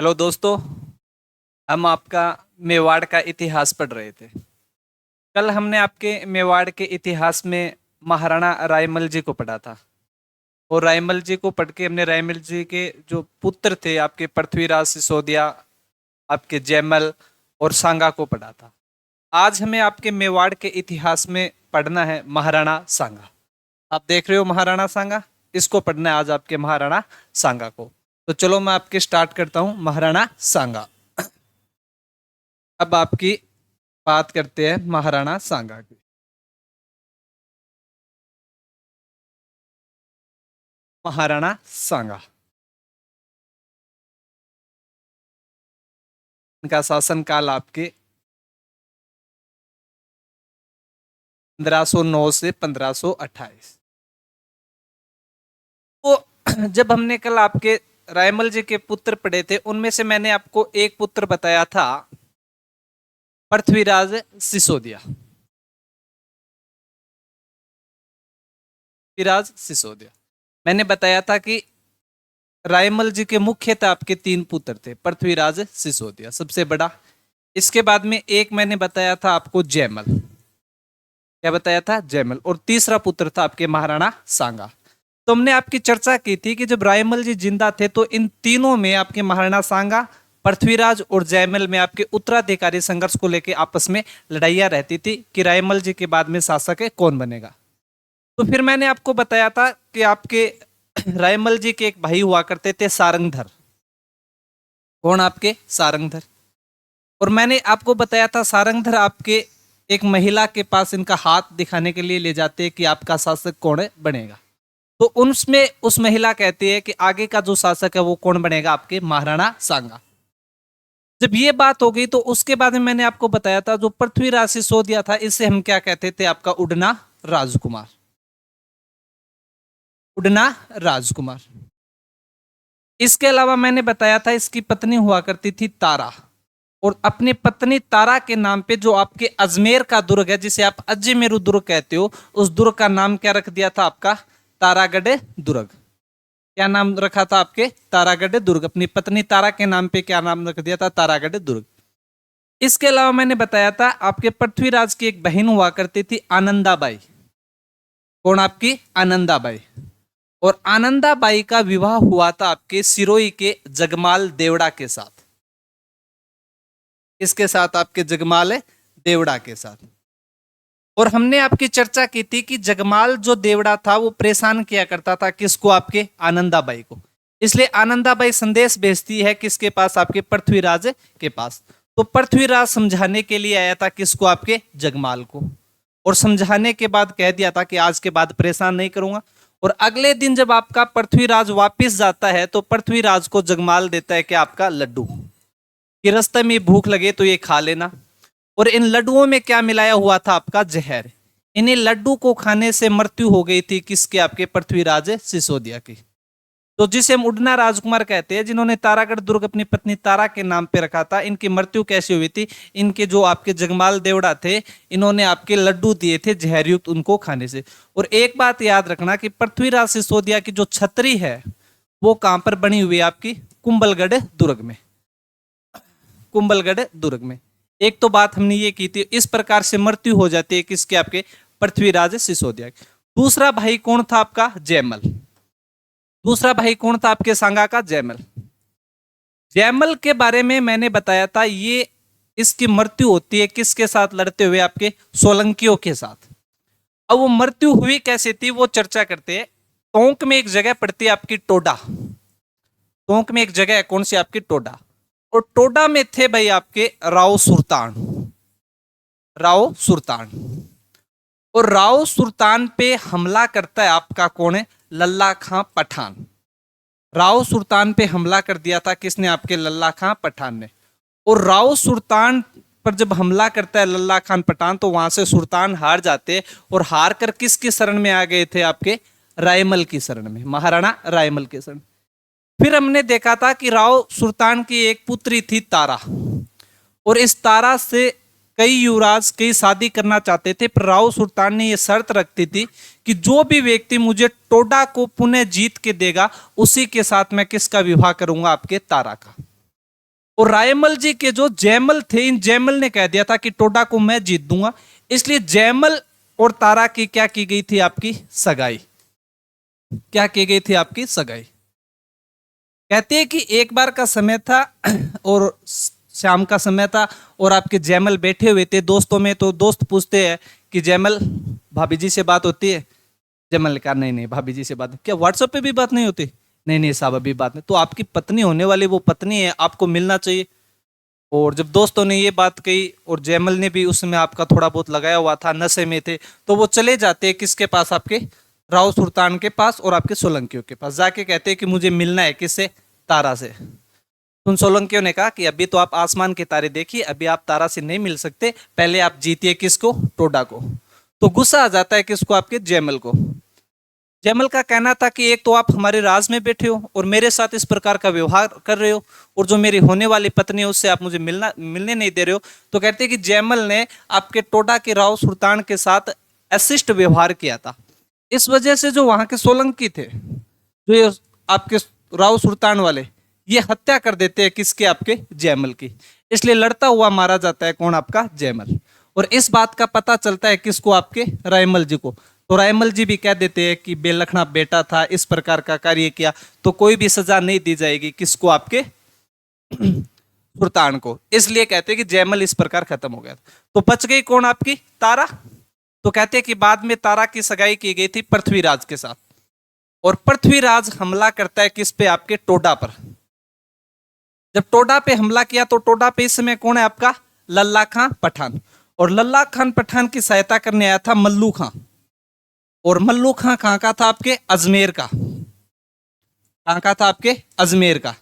Hello दोस्तों। हम आपका मेवाड़ का इतिहास पढ़ रहे थे। कल हमने आपके मेवाड़ के इतिहास में महाराणा रायमल जी को पढ़ा था। और रायमल जी को पढ़ के हमने रायमल जी के जो पुत्र थे आपके पृथ्वीराज सिसोदिया, आपके जयमल और सांगा को पढ़ा था। आज हमें आपके मेवाड़ के इतिहास में पढ़ना है महाराणा सांगा। आप देख रहे हो महाराणा सांगा, इसको पढ़ना है आज आपके महाराणा सांगा को। तो चलो मैं आपके स्टार्ट करता हूं महाराणा सांगा। अब आपकी बात करते हैं महाराणा सांगा की। महाराणा सांगा, इनका शासनकाल आपके 1509 से 1528। तो जब हमने कल आपके रायमल जी के पुत्र पढ़े थे, उनमें से मैंने आपको एक पुत्र बताया था पृथ्वीराज सिसोदिया। पृथ्वीराज सिसोदिया मैंने बताया था कि रायमल जी के मुख्यतः आपके तीन पुत्र थे। पृथ्वीराज सिसोदिया सबसे बड़ा, इसके बाद में एक मैंने बताया था आपको जयमल। क्या बताया था? जयमल। और तीसरा पुत्र था आपके महाराणा सांगा। तो हमने आपकी चर्चा की थी कि जब रायमल जी जिंदा थे तो इन तीनों में आपके महाराणा सांगा, पृथ्वीराज और जयमल में आपके उत्तराधिकारी संघर्ष को लेकर आपस में लड़ाइयां रहती थी कि रायमल जी के बाद में शासक है कौन बनेगा। तो फिर मैंने आपको बताया था कि आपके रायमल जी के एक भाई हुआ करते थे सारंगधर। कौन? आपके सारंगधर। और मैंने आपको बताया था सारंगधर आपके एक महिला के पास इनका हाथ दिखाने के लिए ले जाते हैं कि आपका शासक कौन बनेगा। तो उसमें उस महिला कहती है कि आगे का जो शासक है वो कौन बनेगा? आपके महाराणा सांगा। जब ये बात हो गई तो उसके बाद में मैंने आपको बताया था जो पृथ्वीराज सिसोदिया था, इसे हम क्या कहते थे? आपका उड़ना राजकुमार। उड़ना राजकुमार। इसके अलावा मैंने बताया था इसकी पत्नी हुआ करती थी तारा। और अपनी पत्नी तारा के नाम पे जो आपके अजमेर का दुर्ग है, जिसे आप अजमेरू दुर्ग कहते हो, उस दुर्ग का नाम क्या रख दिया था? आपका तारागढ़ दुर्ग। क्या नाम रखा था? आपके तारागढ़ दुर्ग। अपनी पत्नी तारा के नाम पे क्या नाम रख दिया था? तारागढ़ दुर्ग। इसके अलावा मैंने बताया था आपके पृथ्वीराज की एक बहन हुआ करती थी आनंदाबाई। कौन? आपकी आनंदाबाई। और आनंदाबाई का विवाह हुआ था आपके सिरोही के जगमाल देवड़ा के साथ। इसके साथ? आपके जगमाल देवड़ा के साथ। और हमने आपकी चर्चा की थी कि जगमाल जो देवड़ा था वो परेशान किया करता था किसको? आपके आनंदाबाई को। इसलिए आनंदाबाई संदेश भेजती है किसके पास? आपके पृथ्वीराज के पास। तो पृथ्वीराज समझाने के लिए आया था किसको? आपके जगमाल को। और समझाने के बाद कह दिया था कि आज के बाद परेशान नहीं करूंगा। और अगले दिन जब आपका पृथ्वीराज वापिस जाता है तो पृथ्वीराज को जगमाल देता है कि आपका लड्डू, कि रास्ते में भूख लगे तो ये खा लेना। और इन लड्डुओं में क्या मिलाया हुआ था? आपका जहर। इन्हीं लड्डू को खाने से मृत्यु हो गई थी किसके? आपके पृथ्वीराज सिसोदिया की। तो जिसे हम उड़ना राजकुमार कहते हैं, जिन्होंने तारागढ़ दुर्ग अपनी पत्नी तारा के नाम पे रखा था, इनकी मृत्यु कैसे हुई थी? इनके जो आपके जगमाल देवड़ा थे, इन्होंने आपके लड्डू दिए थे जहरयुक्त, उनको खाने से। और एक बात याद रखना कि पृथ्वीराज सिसोदिया की जो छतरी है वो कहां पर बनी हुई है? आपकी कुंभलगढ़ दुर्ग में। कुंभलगढ़ दुर्ग में। एक तो बात हमने ये की थी, इस प्रकार से मृत्यु हो जाती है किसके? आपके पृथ्वीराज सिसोदिया की। दूसरा भाई कौन था? आपका जयमल। दूसरा भाई कौन था आपके सांगा का? जयमल। जयमल के बारे में मैंने बताया था, ये इसकी मृत्यु होती है किसके साथ लड़ते हुए? आपके सोलंकियों के साथ। अब वो मृत्यु हुई कैसे थी वो चर्चा करते हैं। टोंक में एक जगह पड़ती है आपकी टोडा। टोंक में एक जगह है, कौन सी? आपकी टोडा। और टोडा में थे भाई आपके राव सुल्तान। राव सुल्तान। और राव सुल्तान पे हमला करता है आपका कौन है? लल्ला खां पठान। राव सुल्तान पे हमला कर दिया था किसने? आपके लल्ला खां पठान ने। और राव सुल्तान पर जब हमला करता है लल्ला खान पठान, तो वहां से सुल्तान हार जाते और हार कर किसकी शरण में आ गए थे? आपके रायमल की शरण में, महाराणा रायमल के शरण। फिर हमने देखा था कि राव सुल्तान की एक पुत्री थी तारा। और इस तारा से कई युवराज कई शादी करना चाहते थे, पर राव सुल्तान ने यह शर्त रखती थी कि जो भी व्यक्ति मुझे टोडा को पुनः जीत के देगा उसी के साथ मैं किसका विवाह करूंगा? आपके तारा का। और रायमल जी के जो जयमल थे, इन जयमल ने कह दिया था कि टोडा को मैं जीत दूंगा, इसलिए जयमल और तारा की क्या की गई थी, आपकी सगाई। क्या की गई थी, आपकी सगाई। कहते हैं कि एक बार का समय था और शाम का समय था और आपके जयमल बैठे हुए थे दोस्तों में, तो दोस्त पूछते हैं कि जयमल, भाभी जी से बात होती है? जयमल ने कहा नहीं नहीं भाभी जी से बात नहीं। क्या व्हाट्सएप पे भी बात नहीं होती? नहीं नहीं साहब अभी बात नहीं। तो आपकी पत्नी होने वाली वो पत्नी है, आपको मिलना चाहिए। और जब दोस्तों ने ये बात कही और जयमल ने भी उस समय आपका थोड़ा बहुत लगाया हुआ था, नशे में थे, तो वो चले जाते हैं किसके पास, आपके राव सुल्तान के पास और आपके सोलंकियों के पास। जाके कहते हैं कि मुझे मिलना है, किससे? तारा से। उन सोलंकियों ने कहा कि अभी तो आप आसमान के तारे देखिए, अभी आप तारा से नहीं मिल सकते, पहले आप जीतिए किसको? टोडा को। तो गुस्सा आ जाता है किसको? आपके जयमल को। जयमल का कहना था कि एक तो आप हमारे राज में बैठे हो और मेरे साथ इस प्रकार का व्यवहार कर रहे हो, और जो मेरी होने वाली पत्नी है उससे आप मुझे मिलने नहीं दे रहे हो। तो कहते हैं कि जयमल ने आपके टोडा के राव सुल्तान के साथ अशिष्ट व्यवहार किया था। इस वजह से जो वहां के सोलंकी थे, जो ये आपके राव सुल्तान वाले, ये हत्या कर देते हैं किसके? आपके जयमल की। इसलिए लड़ता हुआ मारा जाता है कौन? आपका जयमल। और इस बात का पता चलता है किसको? आपके रायमल जी को। तो रायमल जी भी कह देते हैं कि बेलखना बेटा था, इस प्रकार का कार्य किया तो कोई भी सजा नहीं दी जाएगी, किसको? आपके सुल्तान को। इसलिए कहते हैं कि जयमल इस प्रकार खत्म हो गया। तो बच गई कौन? आपकी तारा। तो कहते हैं कि बाद में तारा की सगाई की गई थी पृथ्वीराज के साथ, और पृथ्वीराज हमला करता है किस पे? आपके टोडा पर। जब टोडा पे हमला किया तो टोडा पे इस समय कौन है? आपका लल्ला खां पठान। और लल्ला खान पठान की सहायता करने आया था मल्लू खां। और मल्लू खां कहां का था? आपके अजमेर का। कहां का था? आपके अजमेर का।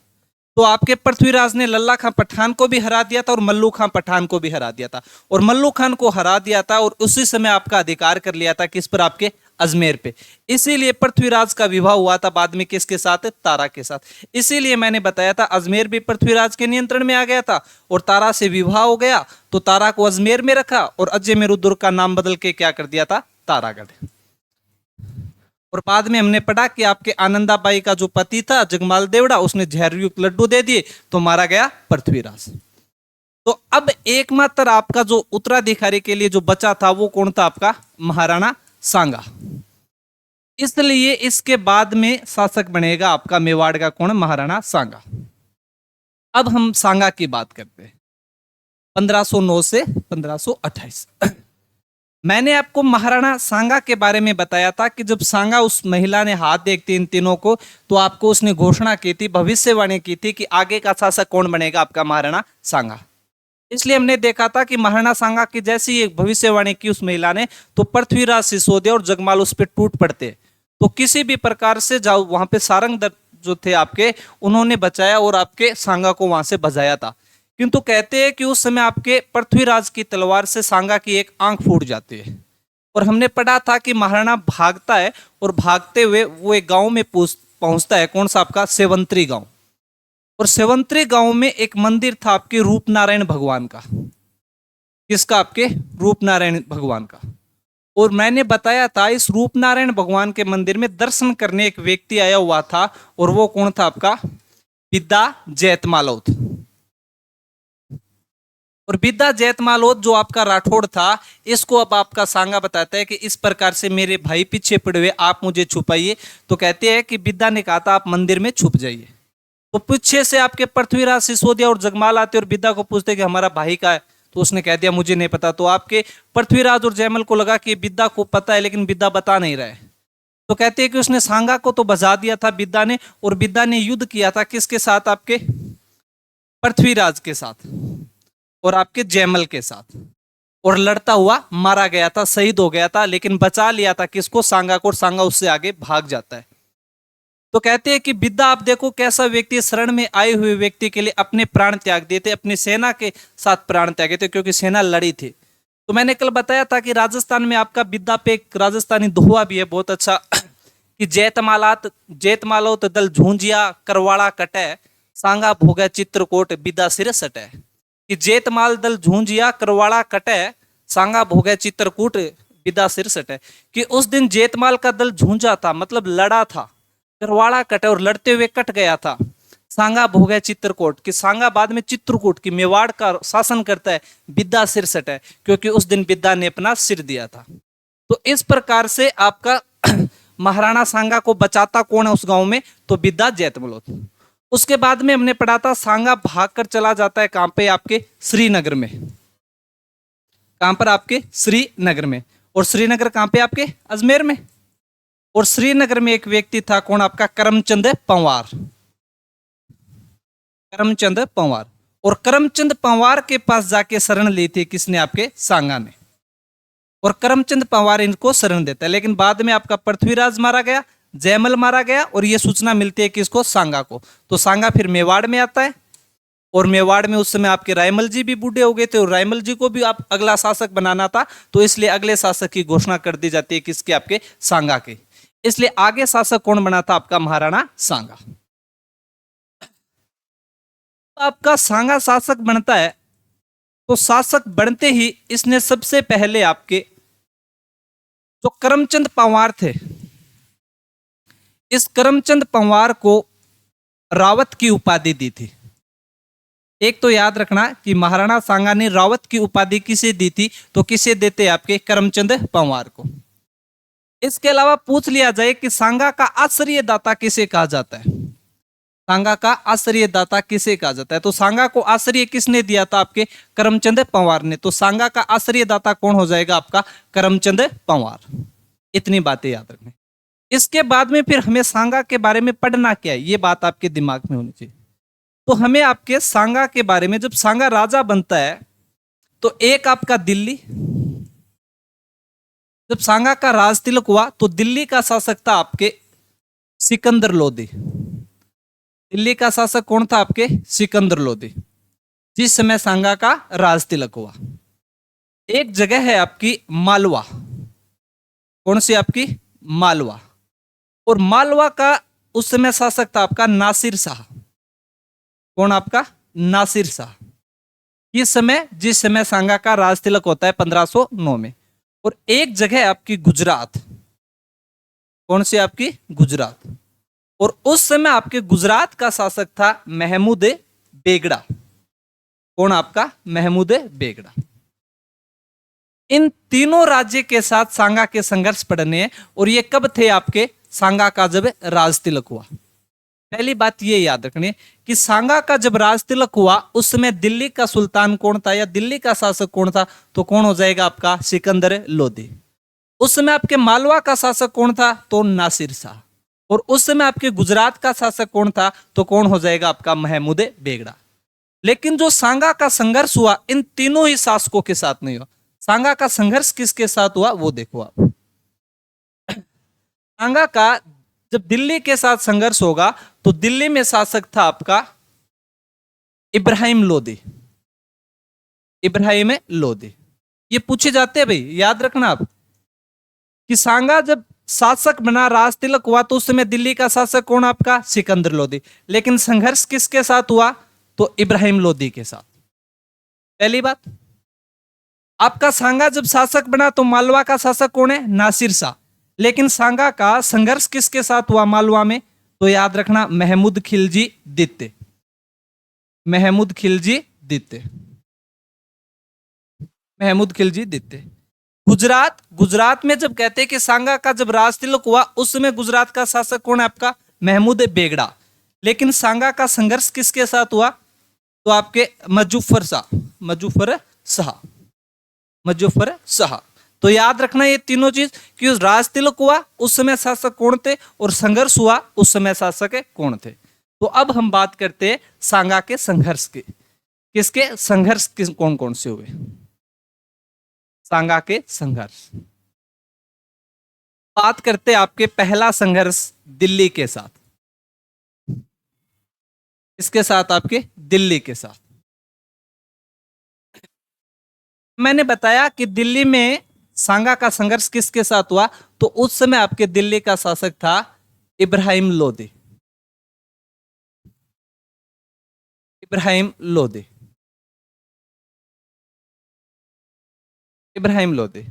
तो आपके पृथ्वीराज ने लल्ला खां पठान को भी हरा दिया था और मल्लू खां पठान को भी हरा दिया था। और मल्लू खान को हरा दिया था और उसी समय आपका अधिकार कर लिया था किस पर? आपके अजमेर पे। इसीलिए पृथ्वीराज का विवाह हुआ था बाद में किसके साथ? तारा के साथ। इसीलिए मैंने बताया था अजमेर भी पृथ्वीराज के नियंत्रण में आ गया था और तारा से विवाह हो गया, तो तारा को अजमेर में रखा और अजय मेरुदुर्ग का नाम बदल के क्या कर दिया था? तारागढ़। और बाद में हमने पढ़ा कि आपके आनंदाबाई का जो पति था जगमाल देवड़ा, उसने जहरयुक्त लड्डू दे दिए तो मारा गया पृथ्वीराज। तो अब एकमात्र आपका जो उत्तराधिकारी के लिए जो बचा था वो कौन था? आपका महाराणा सांगा। इसलिए इसके बाद में शासक बनेगा आपका मेवाड़ का कौन? महाराणा सांगा। अब हम सांगा की बात करते हैं 1509 से 1528। मैंने आपको महाराणा सांगा के बारे में बताया था कि जब सांगा उस महिला ने हाथ देखते इन तीनों को, तो आपको उसने घोषणा की थी, भविष्यवाणी की थी कि आगे का शासक कौन बनेगा? आपका महाराणा सांगा। इसलिए हमने देखा था कि महाराणा सांगा की जैसी एक भविष्यवाणी की उस महिला ने, तो पृथ्वीराज सिसोदिया और जगमाल उस पर टूट पड़ते। तो किसी भी प्रकार से जाओ वहां पे सारंग जो थे आपके, उन्होंने बचाया और आपके सांगा को वहां से भजाया था। किंतु कहते हैं कि उस समय आपके पृथ्वीराज की तलवार से सांगा की एक आंख फूट जाती है। और हमने पढ़ा था कि महाराणा भागता है और भागते हुए वो एक गांव में पहुंचता है, कौन सा? आपका सेवंतरी गांव। और सेवंतरी गांव में एक मंदिर था आपके रूपनारायण भगवान का। किसका? आपके रूपनारायण भगवान का। और मैंने बताया था इस रूपनारायण भगवान के मंदिर में दर्शन करने एक व्यक्ति आया हुआ था, और वो कौन था? आपका बिद्दा जैतमालोत। और बिद्दा जैतमालोत जो आपका राठौड़ था, इसको अब आपका सांगा बताता है कि इस प्रकार से मेरे भाई पीछे पड़े हुए, आप मुझे छुपाइए। तो कहते हैं कि बिद्दा ने कहा था आप मंदिर में छुप जाइए। तो पीछे से आपके पृथ्वीराज सिसोदिया और जगमाल आते और बिद्दा को पूछते कि हमारा भाई का है, तो उसने कह दिया मुझे नहीं पता। तो आपके पृथ्वीराज और जयमल को लगा कि बिद्दा को पता है, लेकिन बिद्दा बता नहीं रहा है। तो कहते हैं कि उसने सांगा को तो बजा दिया था बिद्दा ने, और बिद्दा ने युद्ध किया था किसके साथ? आपके पृथ्वीराज के साथ और आपके जयमल के साथ, और लड़ता हुआ मारा गया था, शहीद हो गया था, लेकिन बचा लिया था किसको? सांगा को। और सांगा उससे आगे भाग जाता है। तो कहते हैं कि बिद्दा आप देखो कैसा व्यक्ति, शरण में आए हुए व्यक्ति के लिए अपने प्राण त्याग देते, अपनी सेना के साथ प्राण त्यागे थे, क्योंकि सेना लड़ी थी। तो मैंने कल बताया था कि राजस्थान में आपका बिद्दा पे एक राजस्थानी दोहा भी है बहुत अच्छा कि जैतमालोत दल झूंझिया करवाड़ा कटे, सांगा भोगे चित्रकोट बिद्दा सिर सटे। कि जैतमाल दल झूंझिया करवाड़ा कटे, सांगा भोगे चित्रकूट बिद्दा सिर सटे। कि उस दिन जैतमाल का दल झूंझा था, मतलब लड़ा था, करवाड़ा कटे और लड़ते हुए कट गया था, सांगा भोग है चित्रकूट की, सांगा बाद में चित्रकूट की, मेवाड़ का शासन करता है बिद्दा सिरसट है, क्योंकि उस दिन बिद्दा ने अपना सिर दिया था। तो इस प्रकार से आपका महाराणा सांगा को बचाता कौन है उस गांव में, तो बिद्दा जैतमलोट। उसके बाद में हमने पढ़ा था सांगा भागकर चला जाता है कहां पे, आपके श्रीनगर में। कहां पर, आपके श्रीनगर में। और श्रीनगर कहां पे, आपके अजमेर में। और श्रीनगर में एक व्यक्ति था कौन, आपका करमचंद पंवार। करमचंद पंवार। और करमचंद पंवार के पास जाके शरण ली थी किसने, आपके सांगा ने। और करमचंद पंवार इनको शरण देता है, लेकिन बाद में आपका पृथ्वीराज मारा गया, जयमल मारा गया, और ये सूचना मिलती है किसको, सांगा को। तो सांगा फिर मेवाड़ में आता है, और मेवाड़ में उस समय आपके रायमल जी भी बूढ़े हो गए थे, और रायमल जी को भी आप अगला शासक बनाना था, तो इसलिए अगले शासक की घोषणा कर दी जाती है किसके, आपके सांगा के। इसलिए आगे शासक कौन बना था, आपका महाराणा सांगा। आपका सांगा शासक बनता है, तो शासक बनते ही इसने सबसे पहले आपके जो करमचंद पंवार थे, इस करमचंद पंवार को रावत की उपाधि दी थी। एक तो याद रखना कि महाराणा सांगा ने रावत की उपाधि किसे दी थी, तो किसे देते, आपके करमचंद पंवार को। इसके अलावा पूछ लिया जाए कि सांगा का आश्रयदाता किसे कहा जाता है, सांगा का आश्रयदाता किसे कहा जाता है, तो सांगा को आश्रय किसने दिया था, आपके करमचंद पंवार ने। तो सांगा का आश्रयदाता कौन हो जाएगा, आपका करमचंद पंवार। इतनी बातें याद रखनी। इसके बाद में फिर हमें सांगा के बारे में पढ़ना क्या है, ये बात आपके दिमाग में होनी चाहिए। तो हमें आपके सांगा के बारे में, जब सांगा राजा बनता है तो एक आपका दिल्ली, जब सांगा का राज तिलक हुआ तो दिल्ली का शासक था आपके सिकंदर लोदी। दिल्ली का शासक कौन था, आपके सिकंदर लोदी, जिस समय सांगा का राज तिलक हुआ। एक जगह है आपकी मालवा, कौन सी, आपकी मालवा। और मालवा का उस समय शासक था आपका नासिर शाह। कौन, आपका नासिर शाह। इस समय, जिस समय सांगा का राज तिलक होता है 1509 में। और एक जगह आपकी गुजरात, कौन सी, आपकी गुजरात। और उस समय आपके गुजरात का शासक था महमूद बेगड़ा। कौन, आपका महमूद बेगड़ा। इन तीनों राज्य के साथ सांगा के संघर्ष पड़ने हैं, और ये कब थे, आपके सांगा का जब राज तिलक हुआ। पहली बात ये याद रखनी है कि सांगा का जब राज तिलक हुआ उस समय दिल्ली का सुल्तान कौन था, या दिल्ली का शासक कौन था, तो कौन हो जाएगा, आपका सिकंदर लोदी। उस समय आपके मालवा का शासक कौन था, तो नासिर शाह। और उस समय आपके गुजरात का शासक कौन था, तो कौन हो जाएगा, आपका महमूद बेगड़ा। लेकिन जो सांगा का संघर्ष हुआ इन तीनों ही शासकों के साथ नहीं हुआ। सांगा का संघर्ष किसके साथ हुआ, वो देखो आप। सांगा का जब दिल्ली के साथ संघर्ष होगा तो दिल्ली में शासक था आपका इब्राहिम लोदी। इब्राहिम लोदी, ये पूछे जाते हैं भाई, याद रखना आप कि सांगा जब शासक बना, राज तिलक हुआ, तो उस समय दिल्ली का शासक कौन, आपका सिकंदर लोदी। लेकिन संघर्ष किसके साथ हुआ, तो इब्राहिम लोदी के साथ। पहली बात, आपका सांगा जब शासक बना तो मालवा का शासक कौन है, नासिर शाह। लेकिन सांगा का संघर्ष किसके साथ हुआ मालवा में, तो याद रखना महमूद खिलजी द्वितीय। महमूद खिलजी द्वितीय। महमूद खिलजी द्वितीय। गुजरात, गुजरात में जब कहते हैं कि सांगा का जब राज तिलक हुआ उस समय गुजरात का शासक कौन है, आपका महमूद बेगड़ा। लेकिन सांगा का संघर्ष किसके साथ हुआ, तो आपके मजुफ्फर शाह। मजुफ्फर शाह। मजुफ्फर शाह। तो याद रखना ये तीनों चीज कि राज तिलक हुआ उस समय शासक कौन थे, और संघर्ष हुआ उस समय शासक कौन थे। तो अब हम बात करते हैं सांगा के संघर्ष के। किसके संघर्ष, किस कौन कौन से हुए, सांगा के संघर्ष। बात करते आपके पहला संघर्ष दिल्ली के साथ। इसके साथ, आपके दिल्ली के साथ। मैंने बताया कि दिल्ली में सांगा का संघर्ष किसके साथ हुआ, तो उस समय आपके दिल्ली का शासक था इब्राहिम लोदी। इब्राहिम लोदी। इब्राहिम लोदी।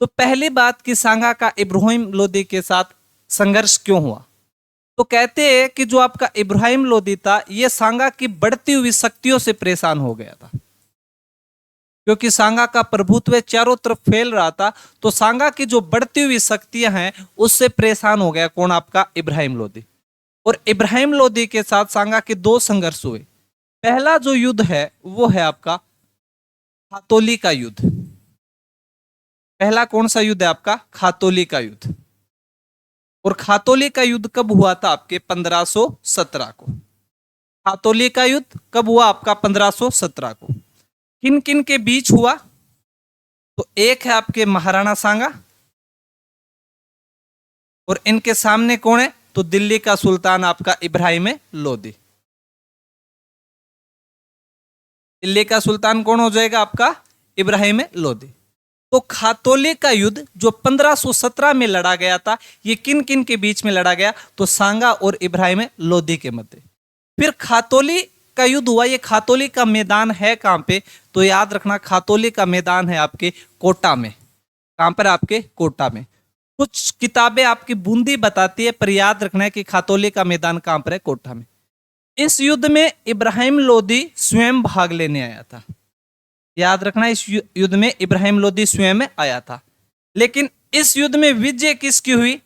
तो पहली बात कि सांगा का इब्राहिम लोदी के साथ संघर्ष क्यों हुआ, तो कहते हैं कि जो आपका इब्राहिम लोदी था ये सांगा की बढ़ती हुई शक्तियों से परेशान हो गया था, क्योंकि सांगा का प्रभुत्व चारों तरफ फैल रहा था। तो सांगा की जो बढ़ती हुई शक्तियां हैं उससे परेशान हो गया कौन? आपका इब्राहिम लोदी। और इब्राहिम लोदी के साथ सांगा के दो संघर्ष हुए। पहला जो युद्ध है वो है आपका खातोली का युद्ध। पहला कौन सा युद्ध है? आपका खातोली का युद्ध। और खातोली का युद्ध कब हुआ था? आपके 1517 को। खातोली का युद्ध कब हुआ? आपका 1517 को। किन किन के बीच हुआ? तो एक है आपके महाराणा सांगा, और इनके सामने कौन है? तो दिल्ली का सुल्तान आपका इब्राहिम लोदी। दिल्ली का सुल्तान कौन हो जाएगा? आपका इब्राहिम लोदी। तो खातोली का युद्ध जो 1517 में लड़ा गया था, ये किन किन के बीच में लड़ा गया? तो सांगा और इब्राहिम लोदी के मध्य। फिर खातोली का युद्ध हुआ। ये खातोली का मैदान है कहां पे? तो याद रखना, खातोली का मैदान है आपके कोटा में। कहां पर? आपके कोटा में। कुछ किताबें आपकी बूंदी बताती है, पर याद रखना है कि खातोली का मैदान कहां पर है? कोटा में। इस युद्ध में इब्राहिम लोदी स्वयं भाग लेने आया था। याद रखना, इस युद्ध में इब्राहिम लोदी स्वयं आया था। लेकिन इस युद्ध में विजय किसकी हुई?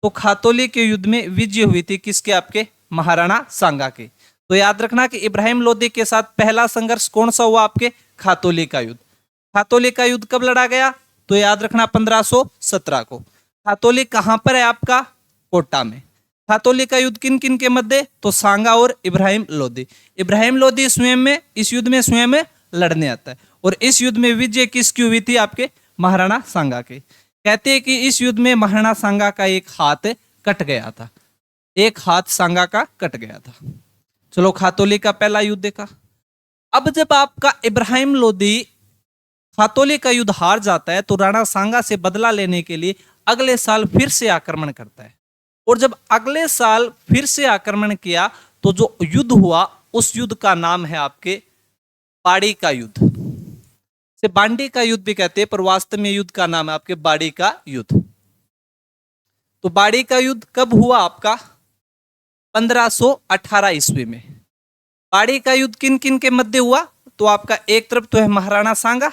तो खातोली के युद्ध में विजय हुई थी किसके? आपके महाराणा सांगा के। तो याद रखना कि इब्राहिम लोदी के साथ पहला संघर्ष कौन सा हुआ? आपके खातोली का युद्ध। खातोली का युद्ध कब लड़ा गया? तो याद रखना 1517 को। खातोली कहां पर है? आपका कोटा में। खातोली का युद्ध किन किन के मध्य? तो सांगा और इब्राहिम लोदी। इब्राहिम लोदी स्वयं में इस युद्ध में स्वयं में लड़ने आता है। और इस युद्ध में विजय किसकी हुई थी? आपके महाराणा सांगा के। कहते हैं कि इस युद्ध में महाराणा सांगा का एक हाथ कट गया था। एक हाथ सांगा का कट गया था। चलो, खातोली का पहला युद्ध देखा। अब जब आपका इब्राहिम लोदी खातोली का युद्ध हार जाता है तो राणा सांगा से बदला लेने के लिए अगले साल फिर से आक्रमण करता है। और जब अगले साल फिर से आक्रमण किया तो जो युद्ध हुआ उस युद्ध का नाम है आपके बाड़ी का युद्ध। से बांडी का युद्ध भी कहते हैं, पर वास्तव में युद्ध का नाम है आपके बाड़ी का युद्ध। तो बाड़ी का युद्ध कब हुआ? आपका 1518 ईस्वी में। बाड़ी का युद्ध किन किन के मध्य हुआ? तो आपका एक तरफ तो है महाराणा सांगा,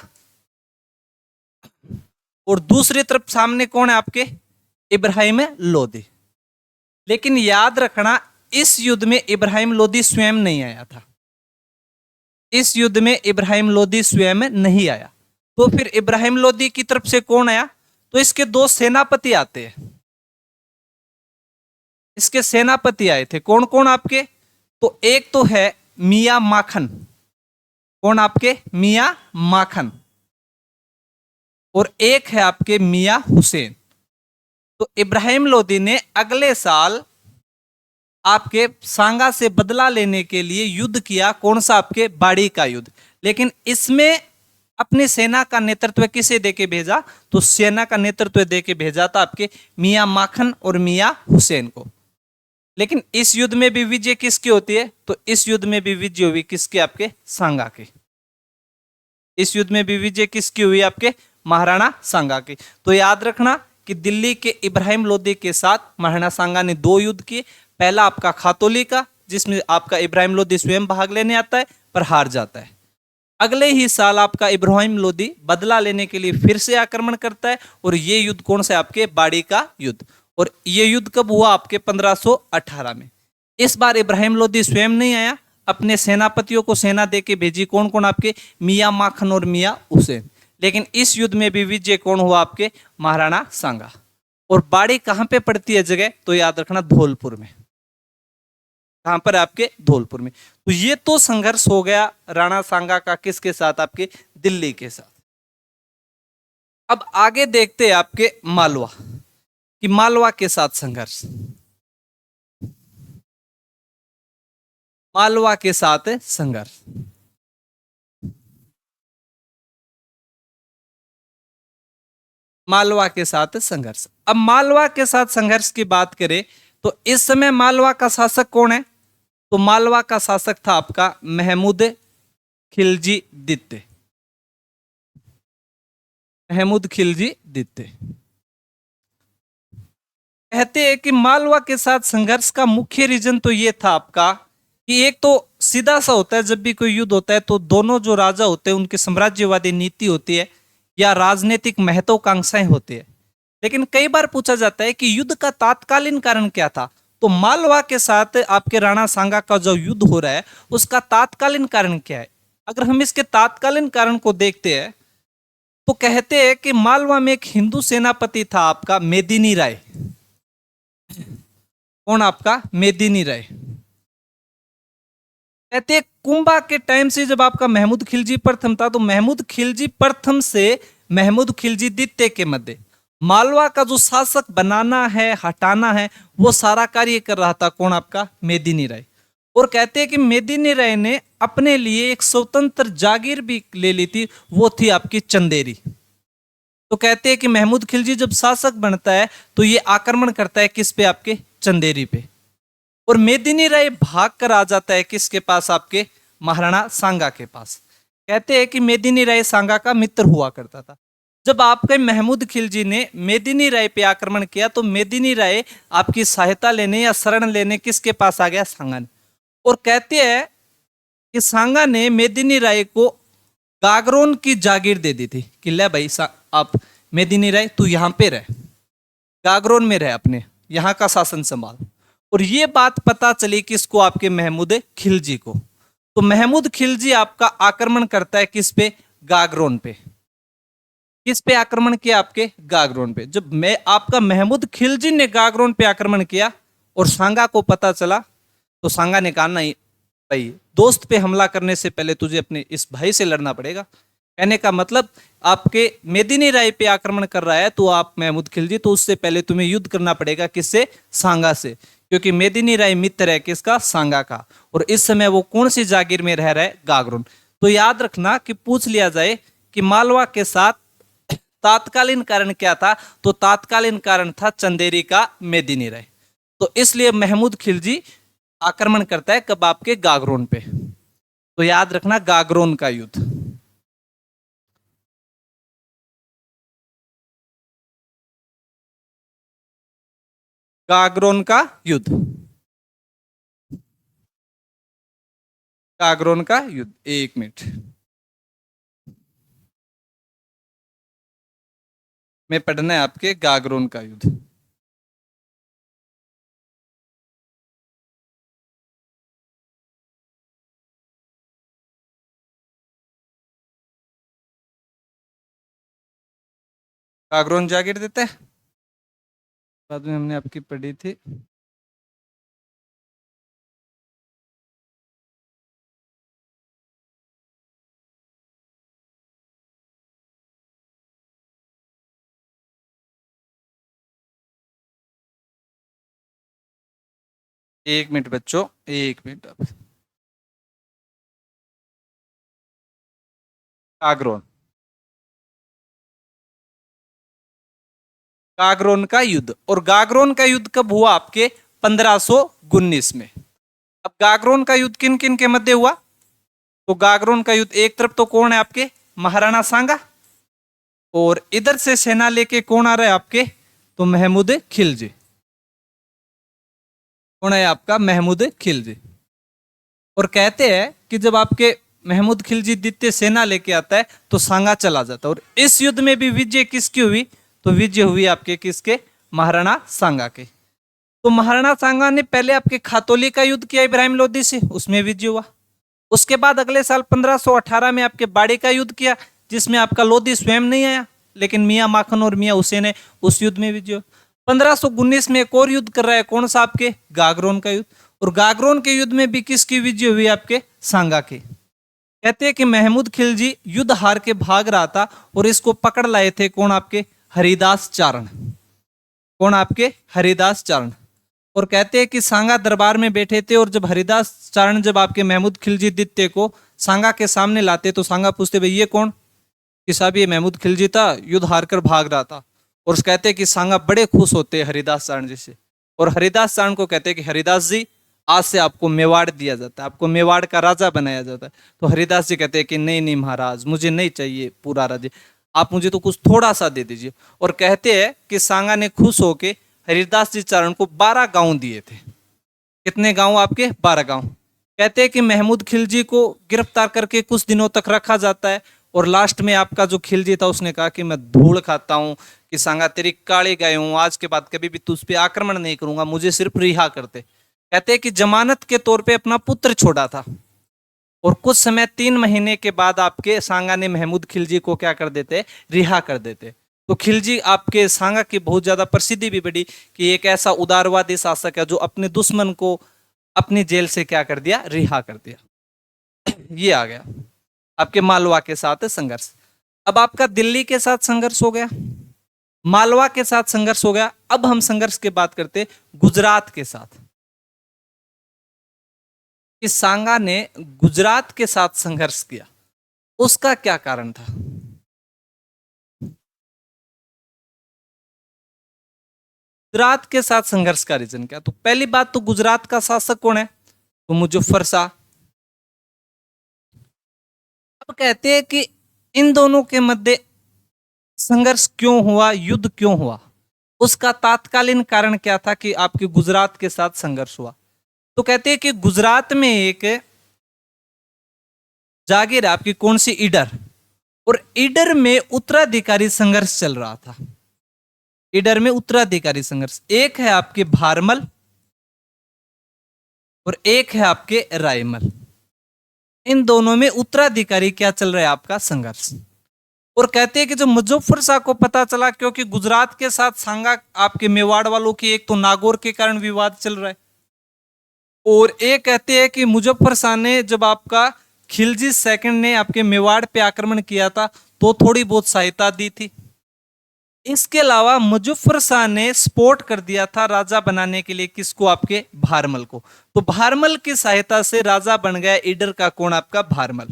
और दूसरी तरफ सामने कौन है? आपके इब्राहिम लोदी। लेकिन याद रखना, इस युद्ध में इब्राहिम लोदी स्वयं नहीं आया था। इस युद्ध में इब्राहिम लोदी स्वयं नहीं आया। तो फिर इब्राहिम लोदी की तरफ से कौन आया? तो इसके दो सेनापति आते हैं। इसके सेनापति आए थे। कौन कौन आपके? तो एक तो है मियां माखन। कौन आपके? मियां माखन। और एक है आपके मियां हुसैन। तो इब्राहिम लोदी ने अगले साल आपके सांगा से बदला लेने के लिए युद्ध किया। कौन सा? आपके बाड़ी का युद्ध। लेकिन इसमें अपनी सेना का नेतृत्व किसे देके भेजा? तो सेना का नेतृत्व देके भेजा था आपके मियां माखन और मियां हुसैन को। लेकिन इस युद्ध में भी विजय किसकी होती है? तो इस युद्ध में भी विजय हुई किसके? आपके सांगा के। इस युद्ध में भी विजय किसकी हुई? आपके महाराणा सांगा की। तो याद रखना कि दिल्ली के इब्राहिम लोदी के साथ महाराणा सांगा ने दो युद्ध किए। पहला आपका खातोली का, जिसमें आपका इब्राहिम लोदी स्वयं भाग लेने आता है पर हार जाता है। अगले ही साल आपका इब्राहिम लोदी बदला लेने के लिए फिर से आक्रमण करता है, और ये युद्ध कौन सा? आपके बाड़ी का युद्ध। और ये युद्ध कब हुआ? आपके 1518 में। इस बार इब्राहिम लोदी स्वयं नहीं आया, अपने सेनापतियों को सेना देके भेजी। कौन कौन? आपके मियां माखन और मियां हुसैन। लेकिन इस युद्ध में भी विजय कौन हुआ? आपके महाराणा सांगा। और बाड़ी कहां पे पड़ती है जगह? तो याद रखना धौलपुर में। कहां पर? आपके धौलपुर में। तो ये तो संघर्ष हो गया राणा सांगा का किसके साथ? आपके दिल्ली के साथ। अब आगे देखते हैं आपके मालवा, कि मालवा के साथ संघर्ष। मालवा के साथ संघर्ष। मालवा के साथ संघर्ष। अब मालवा के साथ संघर्ष की बात करें तो इस समय मालवा का शासक कौन है? तो मालवा का शासक था आपका महमूद खिलजी द्वितीय। महमूद खिलजी द्वितीय। कहते हैं कि मालवा के साथ संघर्ष का मुख्य रीजन तो ये था आपका कि एक तो सीधा सा होता है, जब भी कोई युद्ध होता है तो दोनों जो राजा होते हैं उनकी साम्राज्यवादी नीति होती है या राजनीतिक महत्वाकांक्षाएं होती है। लेकिन कई बार पूछा जाता है कि युद्ध का तात्कालीन कारण क्या था। तो मालवा के साथ आपके राणा सांगा का जो युद्ध हो रहा है उसका तात्कालीन कारण क्या है। अगर हम इसके तात्कालीन कारण को देखते हैं तो कहते हैं कि मालवा में एक हिंदू सेनापति था आपका मेदिनी राय। कौन? आपका मेदिनी राय। कहते हैं कुंभा के टाइम से जब आपका महमूद खिलजी प्रथम था तो महमूद खिलजी प्रथम से महमूद खिलजी द्वितीय के मध्य मालवा का जो शासक बनाना है हटाना है वो सारा कार्य कर रहा था। कौन? आपका मेदिनी राय। और कहते हैं कि मेदिनी राय ने अपने लिए एक स्वतंत्र जागीर भी ले ली थी, वो थी आपकी चंदेरी। तो कहते हैं कि महमूद खिलजी जब शासक बनता है तो ये आक्रमण करता है किस पे? आपके चंदेरी पे। और मेदिनी राय भाग कर आ जाता है किसके पास? आपके महाराणा सांगा के पास। कहते हैं कि मेदिनी राय सांगा का मित्र हुआ करता था। जब आपके महमूद खिलजी ने मेदिनी राय पे आक्रमण किया तो मेदिनी राय आपकी सहायता लेने या शरण लेने किसके पास आ गया? सांगा ने। और कहते हैं कि सांगा ने मेदिनी राय को गागरोन की जागीर दे दी थी कि ले भाई आप मेदिनी राय तू यहाँ पे रह, गागरोन में रह, अपने यहाँ का शासन संभाल। और ये बात पता चली किसको? आपके महमूद खिलजी को। तो महमूद खिलजी आपका आक्रमण करता है किस पे? गागरोन पे। किस पे आक्रमण किया? आपके गागरोन पे। जब मैं आपका महमूद खिलजी ने गागरोन पे आक्रमण किया और सांगा को पता चला तो सांगा ने कहा नहीं भाई, दोस्त पे हमला करने से पहले तुझे अपने इस भाई से लड़ना पड़ेगा। कहने का मतलब आपके मेदिनी राय पे आक्रमण कर रहा है तो आप महमूद खिलजी, तो उससे पहले तुम्हें युद्ध करना पड़ेगा किससे? सांगा से, क्योंकि मेदिनी राय मित्र है किसका? सांगा का। और इस समय वो कौन सी जागीर में रह रहा है? गागरोन। तो याद रखना कि पूछ लिया जाए कि मालवा के साथ तात्कालीन कारण क्या था, तो तात्कालीन कारण था चंदेरी का मेदिनी राय। तो इसलिए महमूद खिलजी आक्रमण करता है कब? आपके गागरोन पे। तो याद रखना गागरोन का युद्ध। गागरोन का युद्ध। गागरोन का युद्ध। एक मिनट में पढ़ना है आपके गागरोन का युद्ध। गागरोन जागीर देता है, बाद में हमने आपकी पढ़ी थी। एक मिनट बच्चों, एक मिनट। अब गागरोन, गागरोन का युद्ध। और गागरोन का युद्ध कब हुआ? आपके 1519 में। अब गागरोन का युद्ध किन किन के मध्य हुआ? तो गागरोन का युद्ध एक तरफ तो कौन है? आपके महाराणा सांगा। और इधर से सेना लेके कौन आ रहा है? आपके तो महमूद खिलजी। कौन है आपका? महमूद खिलजी। और कहते हैं कि जब आपके महमूद खिलजी द्वितीय सेना लेके आता है तो सांगा चला जाता है। और इस युद्ध में भी विजय किसकी हुई? तो विजय हुई आपके किसके? महाराणा सांगा के। तो महाराणा सांगा ने पहले आपके खातौली का युद्ध किया इब्राहिम लोदी से, उसमें विजय हुआ। उसके बाद अगले साल 1518 में आपके बाड़ी का युद्ध किया जिसमें आपका लोदी स्वयं नहीं आया, लेकिन मियां माखन और मियां हुसैन ने उस युद्ध में विजय। 1519 में एक और युद्ध कर रहा है, कौन सा? आपके गागरोन का युद्ध। और गागरोन के युद्ध में भी किसकी विजय हुई? आपके सांगा की। कहते हैं कि महमूद खिलजी युद्ध हार के भाग रहा था और इसको पकड़ लाए थे कौन? आपके हरिदास चारण। कौन? आपके हरिदास चारण। और कहते हैं कि सांगा दरबार में बैठे थे और जब हरिदास चारण जब आपके महमूद खिलजी द्वितीय को सांगा के सामने लाते तो सांगा पूछते भाई ये कौन? कि साहब ये महमूद खिलजी था, युद्ध हार कर भाग रहा था। और कहते हैं कि सांगा बड़े खुश होते हैं हरिदास चारण जी से। और हरिदास चारण को कहते हैं कि हरिदास जी आज से आपको मेवाड़ दिया जाता है, आपको मेवाड़ का राजा बनाया जाता है। तो हरिदास जी कहते हैं कि नहीं नहीं महाराज, मुझे नहीं चाहिए पूरा राज्य, आप मुझे तो कुछ थोड़ा सा दे दीजिए। और कहते हैं कि सांगा ने खुश होके हरिदास जी चारण को 12 गांव दिए थे। कितने गांव आपके? 12 गांव। कहते हैं कि महमूद खिलजी को गिरफ्तार करके कुछ दिनों तक रखा जाता है और लास्ट में आपका जो खिलजी था उसने कहा कि मैं धूल खाता हूं, कि सांगा तेरी काली गाय हूं, आज के बाद कभी भी तुझ पे आक्रमण नहीं करूंगा, मुझे सिर्फ रिहा करते। कहते हैं कि जमानत के तौर पे अपना पुत्र छोड़ा था और कुछ समय 3 महीने के बाद आपके सांगा ने महमूद खिलजी को क्या कर देते? रिहा कर देते। तो खिलजी आपके सांगा की बहुत ज्यादा प्रसिद्धि भी बढ़ी कि एक ऐसा उदारवादी शासक है जो अपने दुश्मन को अपनी जेल से क्या कर दिया? रिहा कर दिया। ये आ गया आपके मालवा के साथ संघर्ष। अब आपका दिल्ली के साथ संघर्ष हो गया, मालवा के साथ संघर्ष हो गया। अब हम संघर्ष की बात करते गुजरात के साथ। कि सांगा ने गुजरात के साथ संघर्ष किया, उसका क्या कारण था? गुजरात के साथ संघर्ष का रीजन क्या? तो पहली बात तो गुजरात का शासक कौन है? तो मुजफ्फर शाह। अब कहते हैं कि इन दोनों के मध्य संघर्ष क्यों हुआ, युद्ध क्यों हुआ, उसका तात्कालीन कारण क्या था कि आपके गुजरात के साथ संघर्ष हुआ? तो कहते हैं कि गुजरात में एक जागीर है आपकी, कौन सी? ईडर। और ईडर में उत्तराधिकारी संघर्ष चल रहा था। ईडर में उत्तराधिकारी संघर्ष, एक है आपके भारमल और एक है आपके रायमल। इन दोनों में उत्तराधिकारी क्या चल रहा है? आपका संघर्ष। और कहते हैं कि जो मुजफ्फर शाह को पता चला, क्योंकि गुजरात के साथ सांगा आपके मेवाड़ वालों की एक तो नागौर के कारण विवाद चल रहा है, और एक कहते हैं कि मुजफ्फर शाह ने जब आपका खिलजी सेकंड ने आपके मेवाड़ पे आक्रमण किया था तो थोड़ी बहुत सहायता दी थी। इसके अलावा मुजफ्फर शाह ने सपोर्ट कर दिया था राजा बनाने के लिए, किसको? आपके भारमल को। तो भारमल की सहायता से राजा बन गया ईडर का, कौन? आपका भारमल।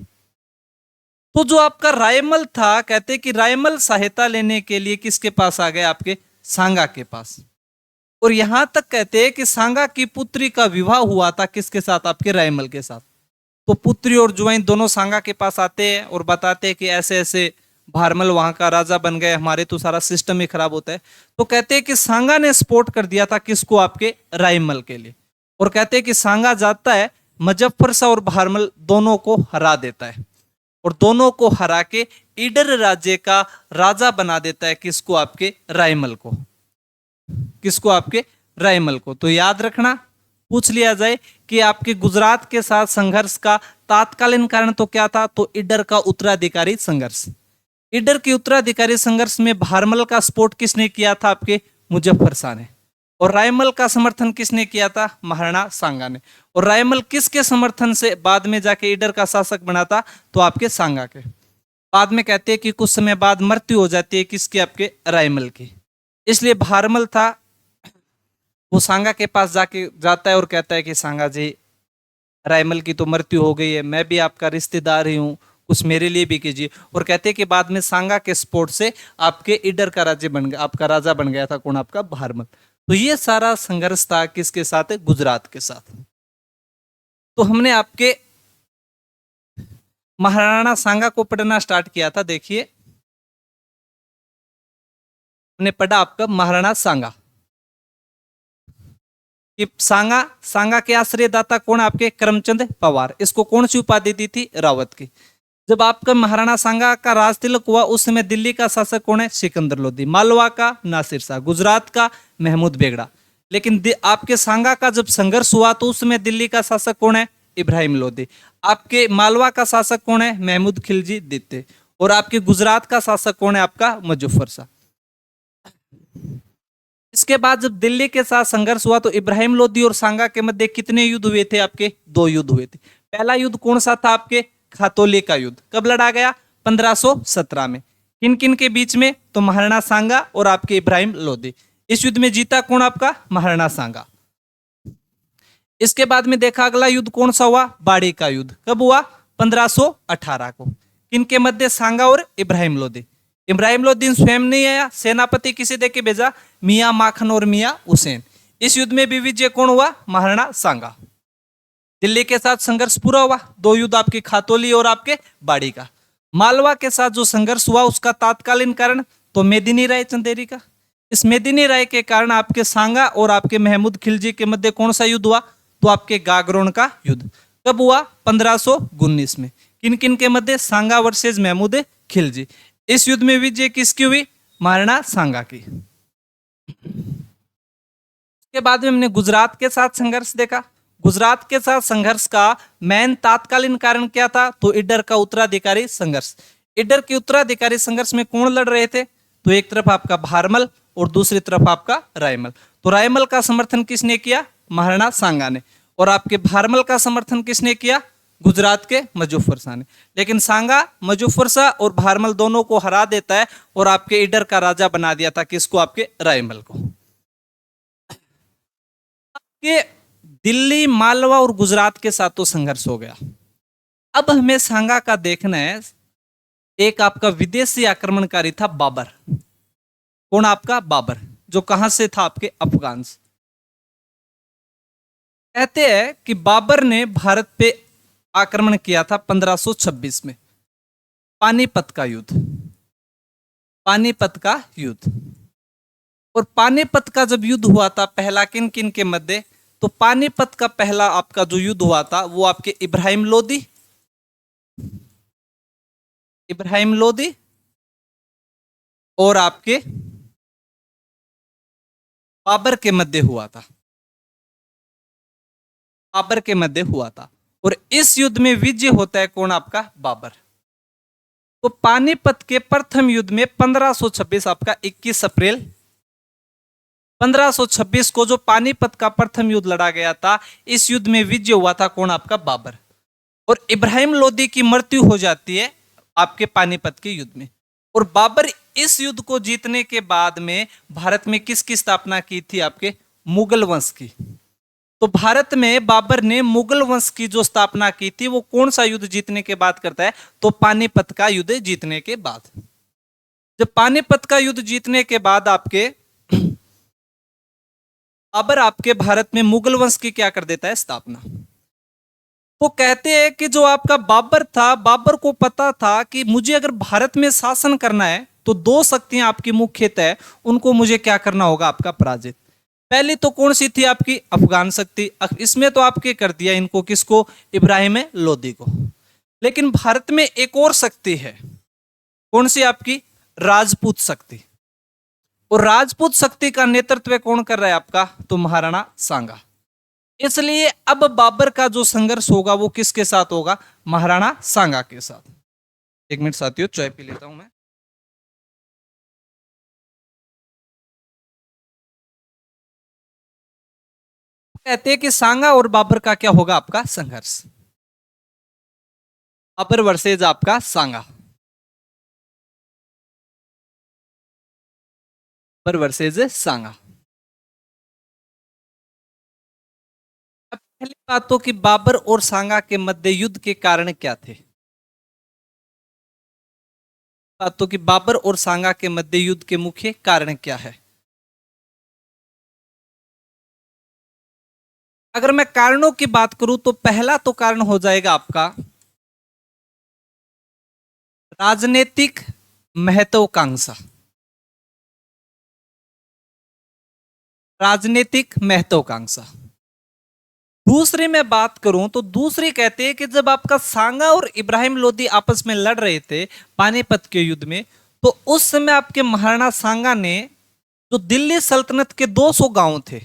तो जो आपका रायमल था, कहते कि रायमल सहायता लेने के लिए किसके पास आ गया? आपके सांगा के पास। और यहां तक कहते हैं कि सांगा की पुत्री का विवाह हुआ था किसके साथ? आपके रायमल के साथ। तो पुत्री और जुआइन दोनों सांगा के पास आते हैं और बताते हैं कि ऐसे ऐसे भारमल वहां का राजा बन गए, हमारे तो सारा सिस्टम ही खराब होता है। तो कहते हैं कि सांगा ने सपोर्ट कर दिया था किसको? आपके रायमल के लिए। और कहते हैं कि सांगा जाता है मुजफ्फर शाह और भारमल दोनों को हरा देता है और दोनों को हरा के ईडर राज्य का राजा बना देता है, किसको? आपके रायमल को। किसको? आपके रायमल को। तो याद रखना, पूछ लिया जाए कि आपके गुजरात के साथ संघर्ष का तात्कालीन कारण तो क्या था? तो ईडर का उत्तराधिकारी संघर्ष। ईडर के उत्तराधिकारी संघर्ष में भारमल का सपोर्ट किसने किया था? आपके मुजफ्फर शाह ने। और रायमल का समर्थन किसने किया था? महाराणा सांगा ने। और रायमल किसके समर्थन से बाद में जाके ईडर का शासक बना था? तो आपके सांगा के। बाद में कहते हैं कि कुछ समय बाद मृत्यु हो जाती है किसकी? आपके रायमल की। इसलिए भारमल था वो सांगा के पास जाता है और कहता है कि सांगा जी, रायमल की तो मृत्यु हो गई है, मैं भी आपका रिश्तेदार ही हूँ, कुछ मेरे लिए भी कीजिए। और कहते हैं कि बाद में सांगा के सपोर्ट से आपके ईडर का राज्य बन गया, आपका राजा बन गया था, कौन? आपका भारमल। तो ये सारा संघर्ष था किसके साथ? गुजरात के साथ। तो हमने आपके महाराणा सांगा को पढ़ना स्टार्ट किया था। देखिए हमने पढ़ा आपका महाराणा सांगा कि सांगा के आश्रयदाता कौन? आपके करमचंद पवार। इसको कौन सी उपाधि दी थी? रावत की। जब आपका महाराणा सांगा का राज तिलक हुआ उस समय दिल्ली का शासक कौन है? सिकंदर लोधी। मालवा का नासिर शाह। गुजरात का महमूद बेगड़ा। लेकिन आपके सांगा का जब संघर्ष हुआ तो उस समय दिल्ली का शासक कौन है? इब्राहिम लोधी। आपके मालवा का शासक कौन है? महमूद खिलजी द्वितीय। और आपके गुजरात का शासक कौन है? आपका मुजफ्फर शाह। इसके बाद जब दिल्ली के साथ संघर्ष हुआ तो इब्राहिम लोधी और सांगा के मध्य कितने युद्ध हुए थे? आपके 2 युद्ध हुए थे। पहला युद्ध कौन सा था? आपके खातौली का युद्ध। कब लड़ा गया? 1517 में। किन किन के बीच में? तो महाराणा सांगा और आपके इब्राहिम लोधी। इस युद्ध में जीता कौन? आपका महाराणा सांगा। इसके बाद में देखा अगला युद्ध कौन सा हुआ? बाड़ी का युद्ध। कब हुआ? 1518 को। किन के मध्य? सांगा और इब्राहिम लोधी। इब्राहिम लोधी स्वयं नहीं आया, सेनापति किसे देके भेजा? मियां माखन और मियां हुसैन। इस युद्ध में भी विजय कौन हुआ? महाराणा सांगा। दिल्ली के साथ संघर्ष पूरा हुआ। 2 युद्ध आपके खातौली और आपके बाड़ी का। मालवा के साथ जो संघर्ष हुआ उसका तात्कालीन कारण तो मेदिनी राय चंदेरी का। इस मेदिनी राय के कारण आपके सांगा और आपके महमूद खिलजी के मध्य कौन सा युद्ध हुआ? तो आपके गागरोन का युद्ध। कब हुआ? 1519 में। किन किन के मध्य? सांगा वर्सेस महमूद खिलजी। इस युद्ध में विजय किसकी हुई? महाराणा सांगा की। के बाद में हमने गुजरात के साथ संघर्ष देखा। गुजरात के साथ संघर्ष का मेन तात्कालीन कारण क्या था? तो इडर का उत्तराधिकारी संघर्ष। इडर के उत्तराधिकारी संघर्ष में कौन लड़ रहे थे? तो एक तरफ आपका भारमल और दूसरी तरफ आपका रायमल। तो रायमल का समर्थन किसने किया? महाराणा सांगा ने। और आपके भारमल का समर्थन किसने किया? गुजरात के मजफ्फर शाह ने। लेकिन सांगा मजफ्फर शाह और भारमल दोनों को हरा देता है और आपके इडर का राजा बना दिया था किसको? आपके रायमल को। आपके दिल्ली, मालवा और गुजरात के साथ तो संघर्ष हो गया। अब हमें सांगा का देखना है। एक आपका विदेशी आक्रमणकारी था बाबर। कौन? आपका बाबर, जो कहां से था? आपके अफगान से। कहते हैं कि बाबर ने भारत पे आक्रमण किया था 1526 में। पानीपत का युद्ध। पानीपत का युद्ध। और पानीपत का जब युद्ध हुआ था पहला किन किन के मध्य? तो पानीपत का पहला आपका जो युद्ध हुआ था वो आपके इब्राहिम लोदी, इब्राहिम लोदी और आपके बाबर के मध्य हुआ था। बाबर के मध्य हुआ था। और इस युद्ध में विजय होता है कौन? आपका बाबर। तो पानीपत के प्रथम युद्ध में 1526 आपका 21 अप्रैल 1526 को जो पानीपत का प्रथम युद्ध लड़ा गया था, इस युद्ध में विजय हुआ था कौन? आपका बाबर। और इब्राहिम लोदी की मृत्यु हो जाती है आपके पानीपत के युद्ध में। और बाबर इस युद्ध को जीतने के बाद में भारत में किसकी स्थापना की थी? आपके मुगल वंश की। तो भारत में बाबर ने मुगल वंश की जो स्थापना की थी वो कौन सा युद्ध जीतने के बाद करता है? तो पानीपत का युद्ध जीतने के बाद। जब पानीपत का युद्ध जीतने के बाद आपके बाबर आपके भारत में मुगल वंश की क्या कर देता है? स्थापना। तो कहते हैं कि जो आपका बाबर था, बाबर को पता था कि मुझे अगर भारत में शासन करना है तो दो शक्तियां आपकी मुख्यतः है, उनको मुझे क्या करना होगा? आपका पराजित। पहली तो कौन सी थी? आपकी अफगान शक्ति। इसमें तो आपके कर दिया इनको, किसको? इब्राहिम लोदी को। लेकिन भारत में एक और शक्ति है। कौन सी? आपकी राजपूत शक्ति। और राजपूत शक्ति का नेतृत्व कौन कर रहा है? आपका तो महाराणा सांगा। इसलिए अब बाबर का जो संघर्ष होगा वो किसके साथ होगा? महाराणा सांगा के साथ। एक मिनट साथियों, चाय पी लेता हूं मैं। कहते हैं कि सांगा और बाबर का क्या होगा? आपका संघर्ष। बाबर वर्सेज आपका सांगा। बाबर वर्सेज सांगा। अब पहली बात तो कि बाबर और सांगा के मध्य युद्ध के कारण क्या थे? बात तो कि बाबर और सांगा के मध्य युद्ध के मुख्य कारण क्या है? अगर मैं कारणों की बात करूं तो पहला तो कारण हो जाएगा आपका राजनीतिक महत्वाकांक्षा। राजनीतिक महत्वाकांक्षा। दूसरी मैं बात करूं तो दूसरी कहते हैं कि जब आपका सांगा और इब्राहिम लोदी आपस में लड़ रहे थे पानीपत के युद्ध में, तो उस समय आपके महाराणा सांगा ने जो दिल्ली सल्तनत के 200 गांव थे,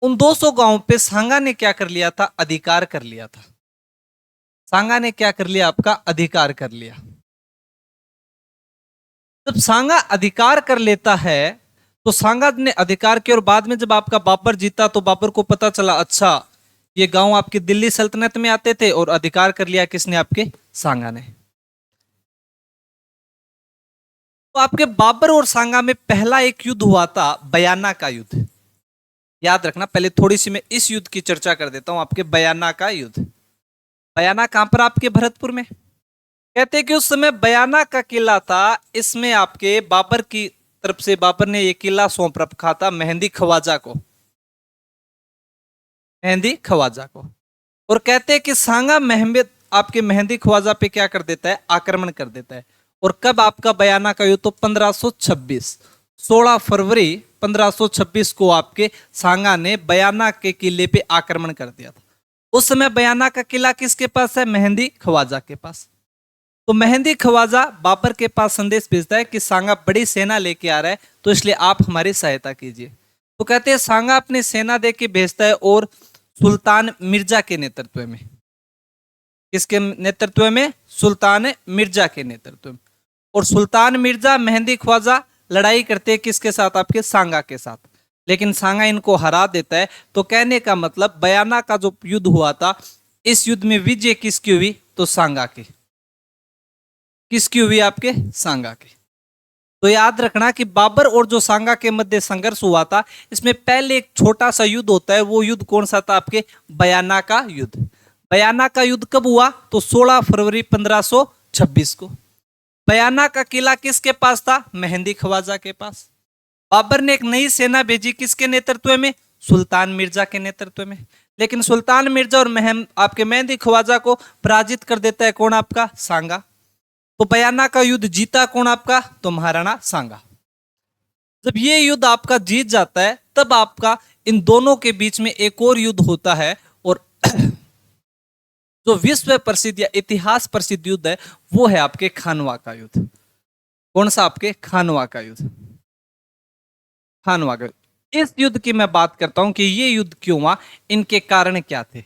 उन 200 गांवों पे सांगा ने क्या कर लिया था? अधिकार कर लिया था। सांगा ने क्या कर लिया? आपका अधिकार कर लिया। जब सांगा अधिकार कर लेता है तो सांगा ने अधिकार किया, और बाद में जब आपका बाबर जीता तो बाबर को पता चला अच्छा ये गांव आपकी दिल्ली सल्तनत में आते थे, और अधिकार कर लिया किसने? आपके सांगा ने। तो आपके बाबर और सांगा में पहला एक युद्ध हुआ था, बयाना का युद्ध। याद रखना, पहले थोड़ी सी मैं इस युद्ध की चर्चा कर देता हूं। आपके बयाना का युद्ध। बयाना कहां पर? आपके भरतपुर में। कहते हैं कि उस समय बयाना का किला था, इसमें आपके बाबर की तरफ से बाबर ने यह किला सौंप रखा था मेहंदी ख्वाजा को। मेहंदी ख्वाजा को। और कहते हैं कि सांगा महमद आपके मेहंदी ख्वाजा पे क्या कर देता है? आक्रमण कर देता है। और कब आपका बयाना का युद्ध? तो 1526 16 फरवरी 1526 को आपके सांगा ने बयाना के किले पे आक्रमण कर दिया था। उस समय बयाना का किला किसके पास है? मेहंदी ख्वाजा के पास। तो मेहंदी ख्वाजा बाबर के पास संदेश भेजता है कि सांगा बड़ी सेना लेके आ रहा है, तो इसलिए आप हमारी सहायता कीजिए। तो कहते हैं सांगा अपनी सेना दे के भेजता है, और सुल्तान मिर्जा के नेतृत्व में, किसके नेतृत्व में? सुल्तान मिर्जा के नेतृत्व में। और सुल्तान मिर्जा मेहंदी ख्वाजा लड़ाई करते हैं किसके साथ? आपके सांगा के साथ। लेकिन सांगा इनको हरा देता है। तो कहने का मतलब बयाना का जो युद्ध हुआ था, इस युद्ध में विजय किसकी हुई? तो सांगा की। किसकी हुई? आपके सांगा की। तो याद रखना कि बाबर और जो सांगा के मध्य संघर्ष हुआ था, इसमें पहले एक छोटा सा युद्ध होता है। वो युद्ध कौन सा था? आपके बयाना का युद्ध। बयाना का युद्ध कब हुआ? तो 16 फरवरी 1526 को। बयाना का किला किसके पास था? मेहंदी ख्वाजा के पास। बाबर ने एक नई सेना भेजी, किसके नेतृत्व में? सुल्तान मिर्जा के नेतृत्व में। लेकिन सुल्तान मिर्जा और आपके मेहंदी ख्वाजा को पराजित कर देता है कौन? आपका सांगा। तो बयाना का युद्ध जीता कौन? आपका तो महाराणा सांगा। जब ये युद्ध आपका जीत जाता है, तब आपका इन दोनों के बीच में एक और युद्ध होता है, और जो विश्व प्रसिद्ध या इतिहास प्रसिद्ध युद्ध है, वो है आपके खानवा का युद्ध। कौन सा? आपके खानवा का युद्ध। खानवा का युद्ध। इस युद्ध की मैं बात करता हूं कि ये युद्ध क्यों हुआ, इनके कारण क्या थे।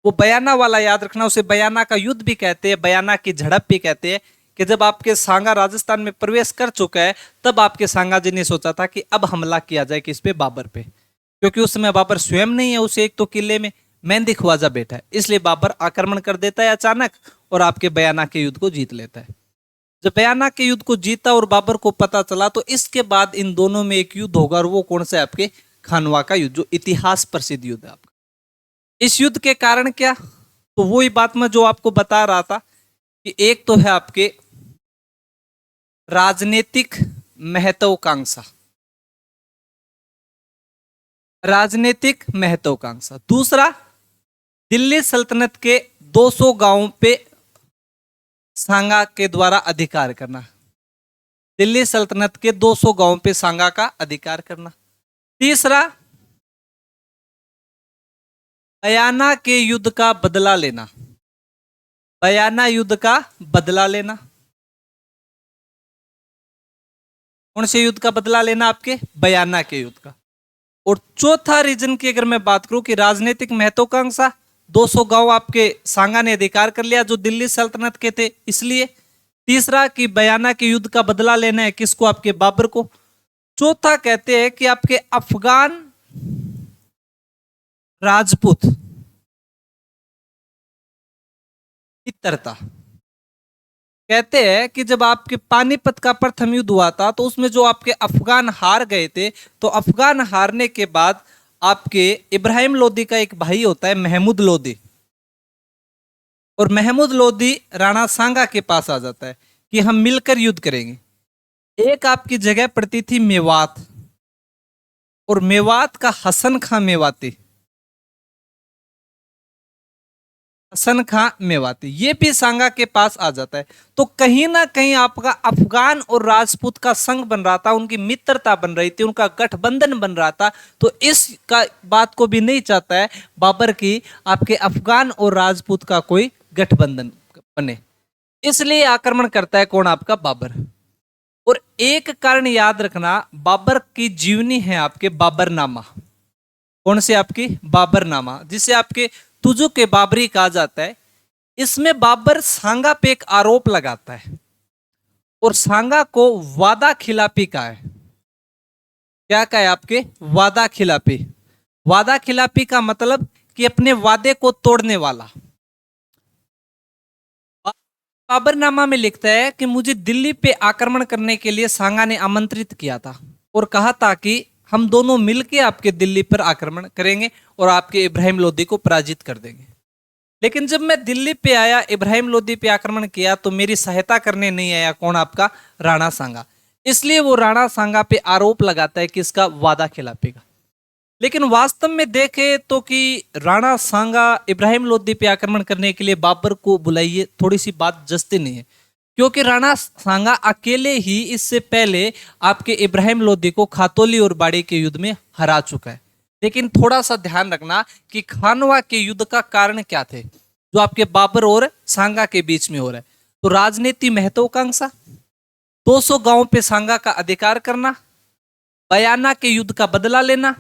वो बयाना वाला याद रखना, उसे बयाना का युद्ध भी कहते हैं, बयाना की झड़प भी कहते हैं, कि जब आपके सांगा राजस्थान में प्रवेश कर चुका है, तब आपके सांगा जी ने सोचा था कि अब हमला किया जाए किस पे? बाबर पे। क्योंकि उस समय बाबर स्वयं नहीं है, उसे एक तो किले में मेहंदी ख्वाजा बैठा है, इसलिए बाबर आक्रमण कर देता है अचानक, और आपके बयाना के युद्ध को जीत लेता है। जब बयाना के युद्ध को जीता और बाबर को पता चला, तो इसके बाद इन दोनों में एक युद्ध होगा, और वो कौन सा है? आपके खानवा का युद्ध, जो इतिहास प्रसिद्ध युद्ध है आपका। इस युद्ध के कारण क्या? तो वही बात मैं जो आपको बता रहा था कि एक तो है आपके राजनीतिक महत्वाकांक्षा, राजनीतिक महत्वाकांक्षा। दूसरा, दिल्ली सल्तनत के 200 गांवों पे सांगा के द्वारा अधिकार करना। दिल्ली सल्तनत के 200 गांवों पे सांगा का अधिकार करना। तीसरा, बयाना के युद्ध का बदला लेना। बयाना युद्ध का बदला लेना। कौन से युद्ध का बदला लेना? आपके बयाना के युद्ध का। और चौथा रीजन की अगर मैं बात करूं कि राजनीतिक महत्वाकांक्षा, 200 गांव आपके सांगा ने अधिकार कर लिया जो दिल्ली सल्तनत के थे, इसलिए। तीसरा कि बयाना के युद्ध का बदला लेना है, किसको? आपके बाबर को। चौथा कहते हैं कि आपके अफगान राजपूत मित्रता। कहते हैं कि जब आपके पानीपत का प्रथम युद्ध हुआ था, तो उसमें जो आपके अफगान हार गए थे, तो अफगान हारने के बाद आपके इब्राहिम लोदी का एक भाई होता है महमूद लोदी, और महमूद लोदी राणा सांगा के पास आ जाता है कि हम मिलकर युद्ध करेंगे। एक आपकी जगह पड़ती थी मेवात, और मेवात का हसन खां मेवाती, हसन खां मेवाती, ये भी सांगा के पास आ जाता है। तो कहीं ना कहीं आपका अफगान और राजपूत का संघ बन रहा था, उनकी मित्रता बन रही थी, उनका गठबंधन बन रहा था। तो इस का बात को भी नहीं चाहता है बाबर की आपके अफगान और राजपूत का कोई गठबंधन बने, इसलिए आक्रमण करता है कौन? आपका बाबर। और एक कारण याद रखना, बाबर की जीवनी है आपके बाबरनामा। कौन से? आपकी बाबरनामा, जिसे आपके तुजु के बाबरी कहा जाता है। इसमें बाबर सांगा पे एक आरोप लगाता है, और सांगा को वादा खिलाफी का है। क्या का है? आपके वादा खिलाफी। वादा खिलाफी का मतलब कि अपने वादे को तोड़ने वाला। बाबरनामा में लिखता है कि मुझे दिल्ली पे आक्रमण करने के लिए सांगा ने आमंत्रित किया था, और कहा था कि हम दोनों मिलकर आपके दिल्ली पर आक्रमण करेंगे और आपके इब्राहिम लोदी को पराजित कर देंगे। लेकिन जब मैं दिल्ली पे आया, इब्राहिम लोदी पे आक्रमण किया, तो मेरी सहायता करने नहीं आया कौन? आपका राणा सांगा। इसलिए वो राणा सांगा पे आरोप लगाता है कि इसका वादा खिलाफी का। लेकिन वास्तव में देखे तो कि राणा सांगा इब्राहिम लोदी पे आक्रमण करने के लिए बाबर को बुलाइए, थोड़ी सी बात जचती नहीं है, क्योंकि राणा सांगा अकेले ही इससे पहले आपके इब्राहिम लोदी को खातौली और बाड़ी के युद्ध में हरा चुका है। लेकिन थोड़ा सा ध्यान रखना कि खानवा के युद्ध का कारण क्या थे जो आपके बाबर और सांगा के बीच में हो रहा है। तो राजनीति महत्वाकांक्षा, 200 गांवों पे सांगा का अधिकार करना, बयाना के युद्ध का बदला लेना,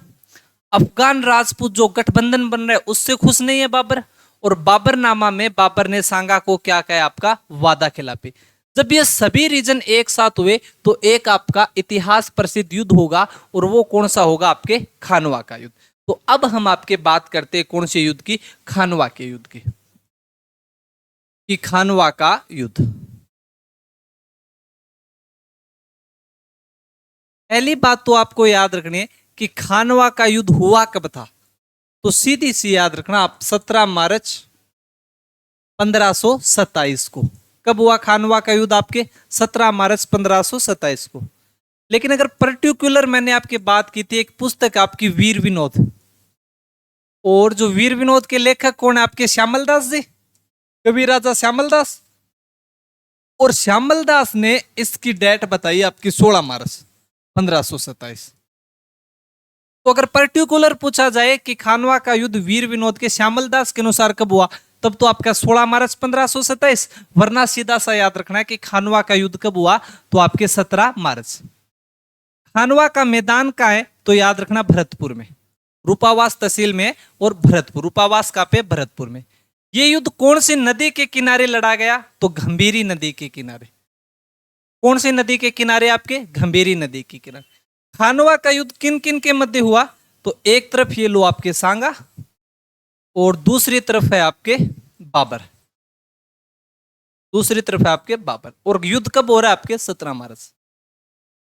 अफगान राजपूत जो गठबंधन बन रहा है उससे खुश नहीं है बाबर, और बाबरनामा में बाबर ने सांगा को क्या कहा, आपका वादा खिलाफी। जब ये सभी रीजन एक साथ हुए तो एक आपका इतिहास प्रसिद्ध युद्ध होगा, और वो कौन सा होगा, आपके खानवा का युद्ध। तो अब हम आपके बात करते हैं कौन से युद्ध की, खानवा के युद्ध की, कि खानवा का युद्ध। पहली बात तो आपको याद रखनी है कि खानवा का युद्ध हुआ कब था। तो सीधी सी याद रखना आप, 17 मार्च 1527 को। कब हुआ खानवा का युद्ध, आपके 17 मार्च 1527 को। लेकिन अगर पर्टिकुलर मैंने आपकी बात की थी, एक पुस्तक आपकी वीर विनोद, और जो वीर विनोद के लेखक कौन है, आपके श्यामल दास जी, कवि राजा श्यामल दास। और श्यामल दास ने इसकी डेट बताई आपकी 16 मार्च 1527। तो अगर पर्टिकुलर पूछा जाए कि खानवा का युद्ध वीर विनोद के श्यामल दास के अनुसार कब हुआ, तब तो आपका 16 मार्च 1527, वरना सीधा सा याद रखना है कि खानवा का युद्ध कब हुआ, तो आपके 17 मार्च। खानवा का मैदान का है, तो याद रखना भरतपुर में, रूपावास तहसील में, और भरतपुर, रूपावास का पे भरतपुर में। ये युद्ध कौन सी नदी के किनारे लड़ा गया, तो गंभीरी नदी के किनारे। कौन सी नदी के किनारे, आपके गंभीरी नदी के किनारे। खानवा का युद्ध किन किन के मध्य हुआ, तो एक तरफ ये लो आपके सांगा, और दूसरी तरफ है आपके बाबर, दूसरी तरफ है आपके बाबर। और युद्ध कब हो रहा है, आपके 17 मार्च।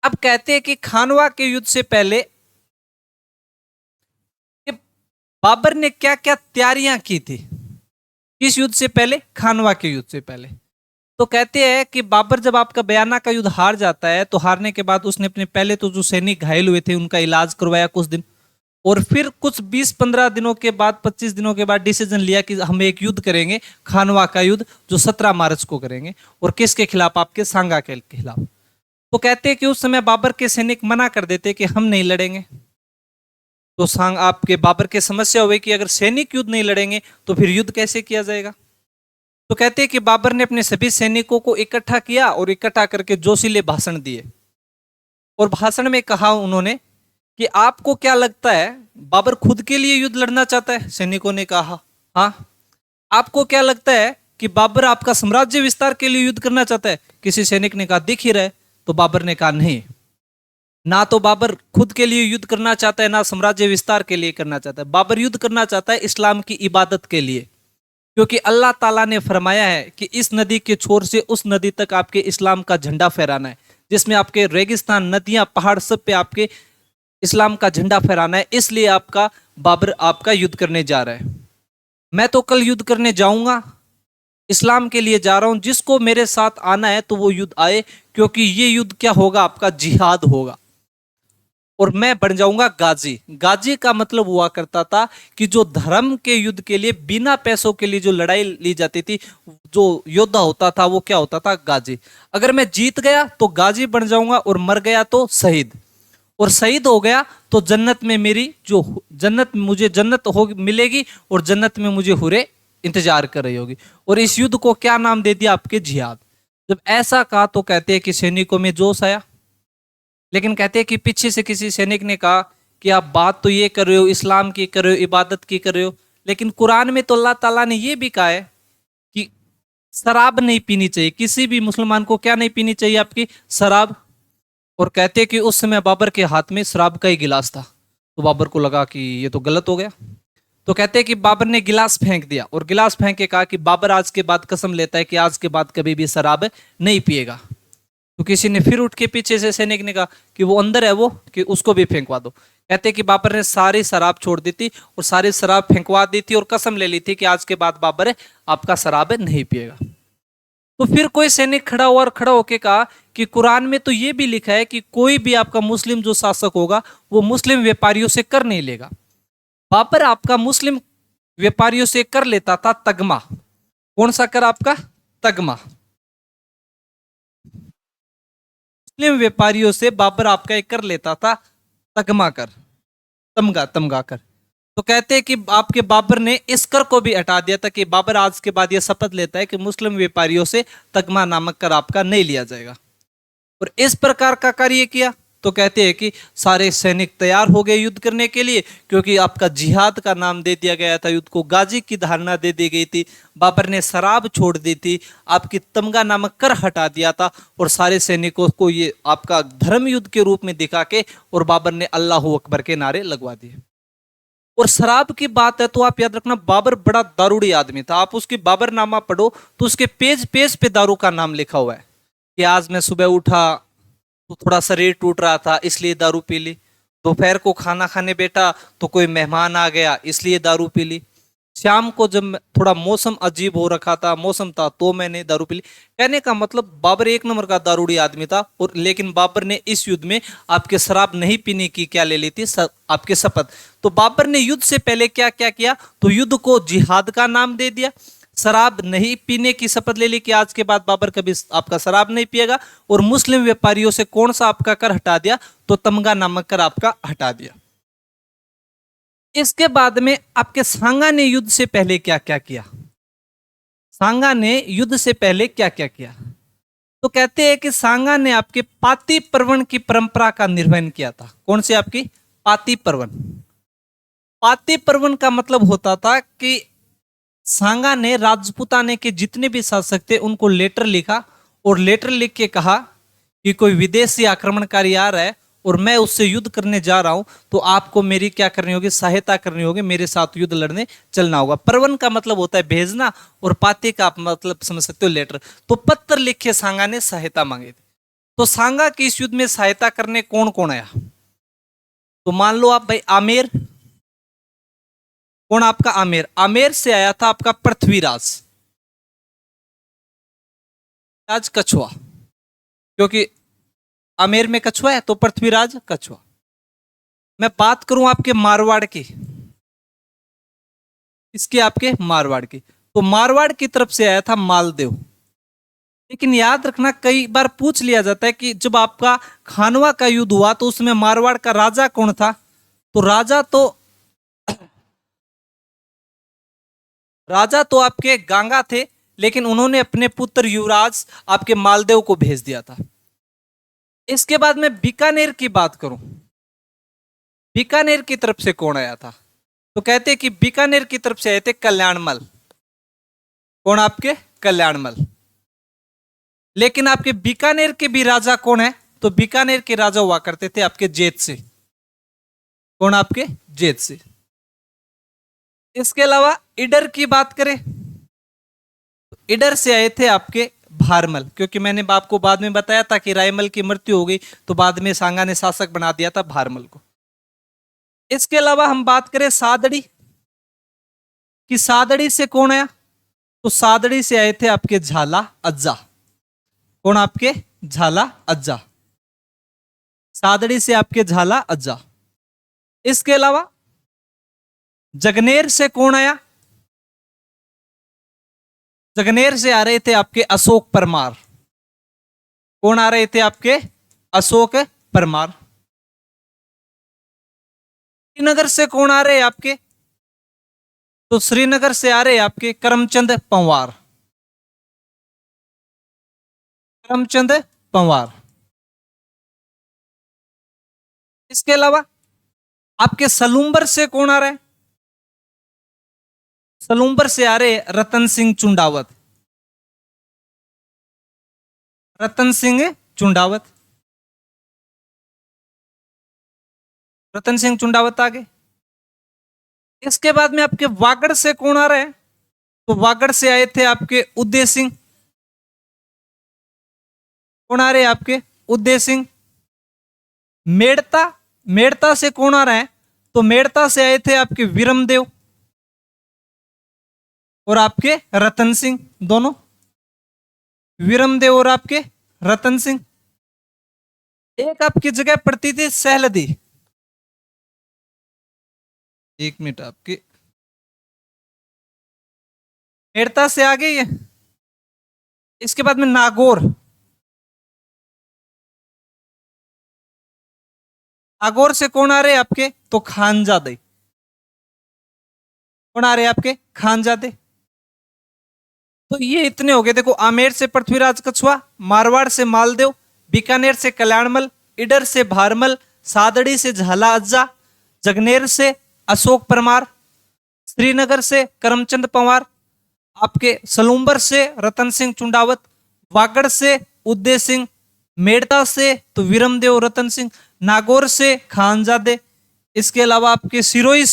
अब कहते हैं कि खानवा के युद्ध से पहले बाबर ने क्या क्या तैयारियां की थी, किस युद्ध से पहले, खानवा के युद्ध से पहले। तो कहते हैं कि बाबर जब आपका बयाना का युद्ध हार जाता है, तो हारने के बाद उसने अपने पहले तो जो सैनिक घायल हुए थे उनका इलाज करवाया कुछ दिन, और फिर कुछ 20-15 दिनों के बाद, 25 दिनों के बाद डिसीजन लिया कि हम एक युद्ध करेंगे, खानवा का युद्ध, जो 17 मार्च को करेंगे। और किसके खिलाफ, आपके सांगा के खिलाफ। तो कहते हैं कि उस समय बाबर के सैनिक मना कर देते कि हम नहीं लड़ेंगे। तो सांग आपके बाबर के समस्या हुई कि अगर सैनिक युद्ध नहीं लड़ेंगे तो फिर युद्ध कैसे किया जाएगा। तो कहते हैं कि बाबर ने अपने सभी सैनिकों को इकट्ठा किया, और इकट्ठा करके जोशीले भाषण दिए। और भाषण में कहा उन्होंने कि आपको क्या लगता है, बाबर खुद के लिए युद्ध लड़ना चाहता है। सैनिकों ने कहा हाँ। आपको क्या लगता है कि बाबर आपका साम्राज्य विस्तार के लिए युद्ध करना चाहता है। किसी सैनिक ने कहा दिख ही रहा है। तो बाबर ने कहा नहीं, ना तो बाबर खुद के लिए युद्ध करना चाहता है, ना साम्राज्य विस्तार के लिए करना चाहता है। बाबर युद्ध करना चाहता है इस्लाम की इबादत के लिए, क्योंकि अल्लाह ताला ने फरमाया है कि इस नदी के छोर से उस नदी तक आपके इस्लाम का झंडा फहराना है, जिसमें आपके रेगिस्तान, नदियां, पहाड़, सब पे आपके इस्लाम का झंडा फहराना है। इसलिए आपका बाबर आपका युद्ध करने जा रहा है। मैं तो कल युद्ध करने जाऊंगा, इस्लाम के लिए जा रहा हूं, जिसको मेरे साथ आना है तो वो युद्ध आए, क्योंकि ये युद्ध क्या होगा, आपका जिहाद होगा। और मैं बन जाऊंगा गाजी। गाजी का मतलब हुआ करता था कि जो धर्म के युद्ध के लिए बिना पैसों के लिए जो लड़ाई ली जाती थी, जो योद्धा होता था वो क्या होता था, गाजी। अगर मैं जीत गया तो गाजी बन जाऊंगा, और मर गया तो शहीद। और शहीद हो गया तो जन्नत में मेरी जो मुझे जन्नत हो मिलेगी, और जन्नत में मुझे हुरे इंतजार कर रही होगी। और इस युद्ध को क्या नाम दे दिया, आपके जिहाद। जब ऐसा कहा तो कहते हैं कि सैनिकों में जोश आया। लेकिन कहते हैं कि पीछे से किसी सैनिक ने कहा कि आप बात तो ये कर रहे हो, इस्लाम की कर रहे हो, इबादत की कर रहे हो, लेकिन कुरान में तो अल्लाह ताला ने ये भी कहा है कि शराब नहीं पीनी चाहिए। किसी भी मुसलमान को क्या नहीं पीनी चाहिए, आपकी शराब। और कहते हैं कि उस समय बाबर के हाथ में शराब का ही गिलास था। तो बाबर को लगा कि ये तो गलत हो गया। तो कहते हैं कि बाबर ने गिलास फेंक दिया, और गिलास फेंक के कहा कि बाबर आज के बाद कसम लेता है कि आज के बाद कभी भी शराब नहीं पिएगा। तो किसी ने फिर उठ के पीछे से सैनिक ने कहा कि वो अंदर है, वो कि उसको भी फेंकवा दो। कहते कि बाबर ने सारी शराब छोड़ दी थी, और सारी शराब फेंकवा दी थी, और कसम ले ली थी कि आज के बाद बाबर आपका शराब नहीं पिएगा। तो फिर कोई सैनिक खड़ा हुआ और खड़ा होके कहा कि कुरान में तो ये भी लिखा है कि कोई भी आपका मुस्लिम जो शासक होगा वो मुस्लिम व्यापारियों से कर नहीं लेगा। बाबर आपका मुस्लिम व्यापारियों से कर लेता था तगमा। कौन सा कर, आपका तगमा। मुस्लिम व्यापारियों से बाबर आपका एक कर लेता था, तगमा कर, तमगा कर। तो कहते हैं कि आपके बाबर ने इस कर को भी हटा दिया था कि बाबर आज के बाद यह शपथ लेता है कि मुस्लिम व्यापारियों से तगमा नामक कर आपका नहीं लिया जाएगा। और इस प्रकार का कार्य किया तो कहते हैं कि सारे सैनिक तैयार हो गए युद्ध करने के लिए, क्योंकि आपका जिहाद का नाम दे दिया गया था, युद्ध को गाजी की धारणा दे दी गई थी, बाबर ने शराब छोड़ दी थी, आपकी तमगा नामक कर हटा दिया था, और सारे सैनिकों को ये आपका धर्म युद्ध के रूप में दिखा के और बाबर ने अल्लाह अकबर के नारे लगवा दिए। और शराब की बात है तो आप याद रखना, बाबर बड़ा दारूड़ी आदमी था। आप उसकी बाबरनामा पढ़ो तो उसके पेज पेज पे दारू का नाम लिखा हुआ है कि आज मैं सुबह उठा तो थोड़ा शरीर टूट रहा था इसलिए दारू पी ली, दोपहर को खाना खाने बैठा तो कोई मेहमान आ गया इसलिए दारू पी ली, शाम को जब थोड़ा मौसम अजीब हो रखा था, मौसम था तो मैंने दारू पी ली। कहने का मतलब बाबर एक नंबर का दारूड़ी आदमी था। और लेकिन बाबर ने इस युद्ध में आपके शराब नहीं पीने की क्या ले ली थी, आपके शपथ। तो बाबर ने युद्ध से पहले क्या क्या किया, तो युद्ध को जिहाद का नाम दे दिया, शराब नहीं पीने की शपथ ले ली कि आज के बाद बाबर कभी आपका शराब नहीं पिएगा, और मुस्लिम व्यापारियों से कौन सा आपका कर हटा दिया, तो तमगा नामक कर आपका हटा दिया। इसके बाद में आपके सांगा ने युद्ध से पहले क्या क्या किया, सांगा ने युद्ध से पहले क्या क्या किया, तो कहते हैं कि सांगा ने आपके पाती पर्वन की परंपरा का निर्वहन किया था। कौन सी आपकी पाती पर्वन? पाती पर्वन का मतलब होता था कि सांगा ने राजपूताने के जितने भी शासक थे उनको लेटर लिखा, और लेटर लिख के कहा कि कोई विदेशी आक्रमणकारी आ रहा है और मैं उससे युद्ध करने जा रहा हूं, तो आपको मेरी क्या करनी होगी, सहायता करनी होगी, मेरे साथ युद्ध लड़ने चलना होगा। परवन का मतलब होता है भेजना, और पाते का आप मतलब समझ सकते हो लेटर। तो पत्र लिख के सांगा ने सहायता मांगी थी। तो सांगा के इस युद्ध में सहायता करने कौन कौन आया, तो मान लो आप भाई आमेर, कौन आपका आमेर, आमेर से आया था आपका पृथ्वीराज राज कछुआ, क्योंकि आमेर में कछुआ है तो पृथ्वीराज कछुआ। मैं बात करूं आपके मारवाड़ की, इसके आपके मारवाड़ की, तो मारवाड़ की तरफ से आया था मालदेव। लेकिन याद रखना कई बार पूछ लिया जाता है कि जब आपका खानवा का युद्ध हुआ तो उसमें मारवाड़ का राजा कौन था, तो राजा तो आपके गांगा थे, लेकिन उन्होंने अपने पुत्र युवराज आपके मालदेव को भेज दिया था। इसके बाद मैं बीकानेर की बात करूं, बीकानेर की तरफ से कौन आया था, तो कहते हैं कि बीकानेर की तरफ से आए थे कल्याणमल। कौन आपके कल्याणमल। लेकिन आपके बीकानेर के भी राजा कौन है, तो बीकानेर के राजा हुआ करते थे आपके जेत से। कौन आपके जेत से। इसके अलावा इडर की बात करें, तो इडर से आए थे आपके भारमल, क्योंकि मैंने आपको बाद में बताया था कि रायमल की मृत्यु हो गई तो बाद में सांगा ने शासक बना दिया था भारमल को। इसके अलावा हम बात करें सादड़ी कि सादड़ी से कौन आया, तो सादड़ी से आए थे आपके झाला अज्जा। कौन आपके झाला अज्जा, सादड़ी से आपके झाला अज्जा। इसके अलावा जगनेर से कौन आया, जगनेर से आ रहे थे आपके अशोक परमार। कौन आ रहे थे आपके अशोक परमार। श्रीनगर से कौन आ रहे हैं आपके, तो श्रीनगर से आ रहे आपके करमचंद पंवार। करमचंद पंवार। इसके अलावा आपके सलूम्बर से कौन आ रहा है, सलूम्बर से आ रहे रतन सिंह चुंडावत। रतन सिंह चुंडावत, रतन सिंह चुंडावत आ गए। इसके बाद में आपके वागड़ से कौन आ रहा है, तो वागड़ से आए थे आपके उदय सिंह। कौन आ रहे हैं आपके उदय सिंह। मेड़ता, मेड़ता से कौन आ रहा है, तो मेड़ता से आए थे आपके विरमदेव और आपके रतन सिंह, दोनों विरमदेव और आपके रतन सिंह। एक आपकी जगह पड़ती थी सहलदी, एक मिनट, आपके मेड़ता से आ गई है। इसके बाद में नागौर, नागौर से कौन आ रहे हैं आपके? तो खानजादे। कौन आ रहे हैं आपके? खानजादे। तो ये इतने हो गए। देखो, आमेर से पृथ्वीराज कछुआ, मारवाड़ से मालदेव, बीकानेर से कल्याणमल, इडर से भारमल, सादड़ी से झाला अज्जा, जगनेर से अशोक परमार, श्रीनगर से करमचंद पंवार, आपके सलूम्बर से रतन सिंह चुंडावत, वागड़ से उदय सिंह, मेड़ता से तो विरमदेव रतन सिंह, नागौर से खानजादे, इसके अलावा आपके सिरोही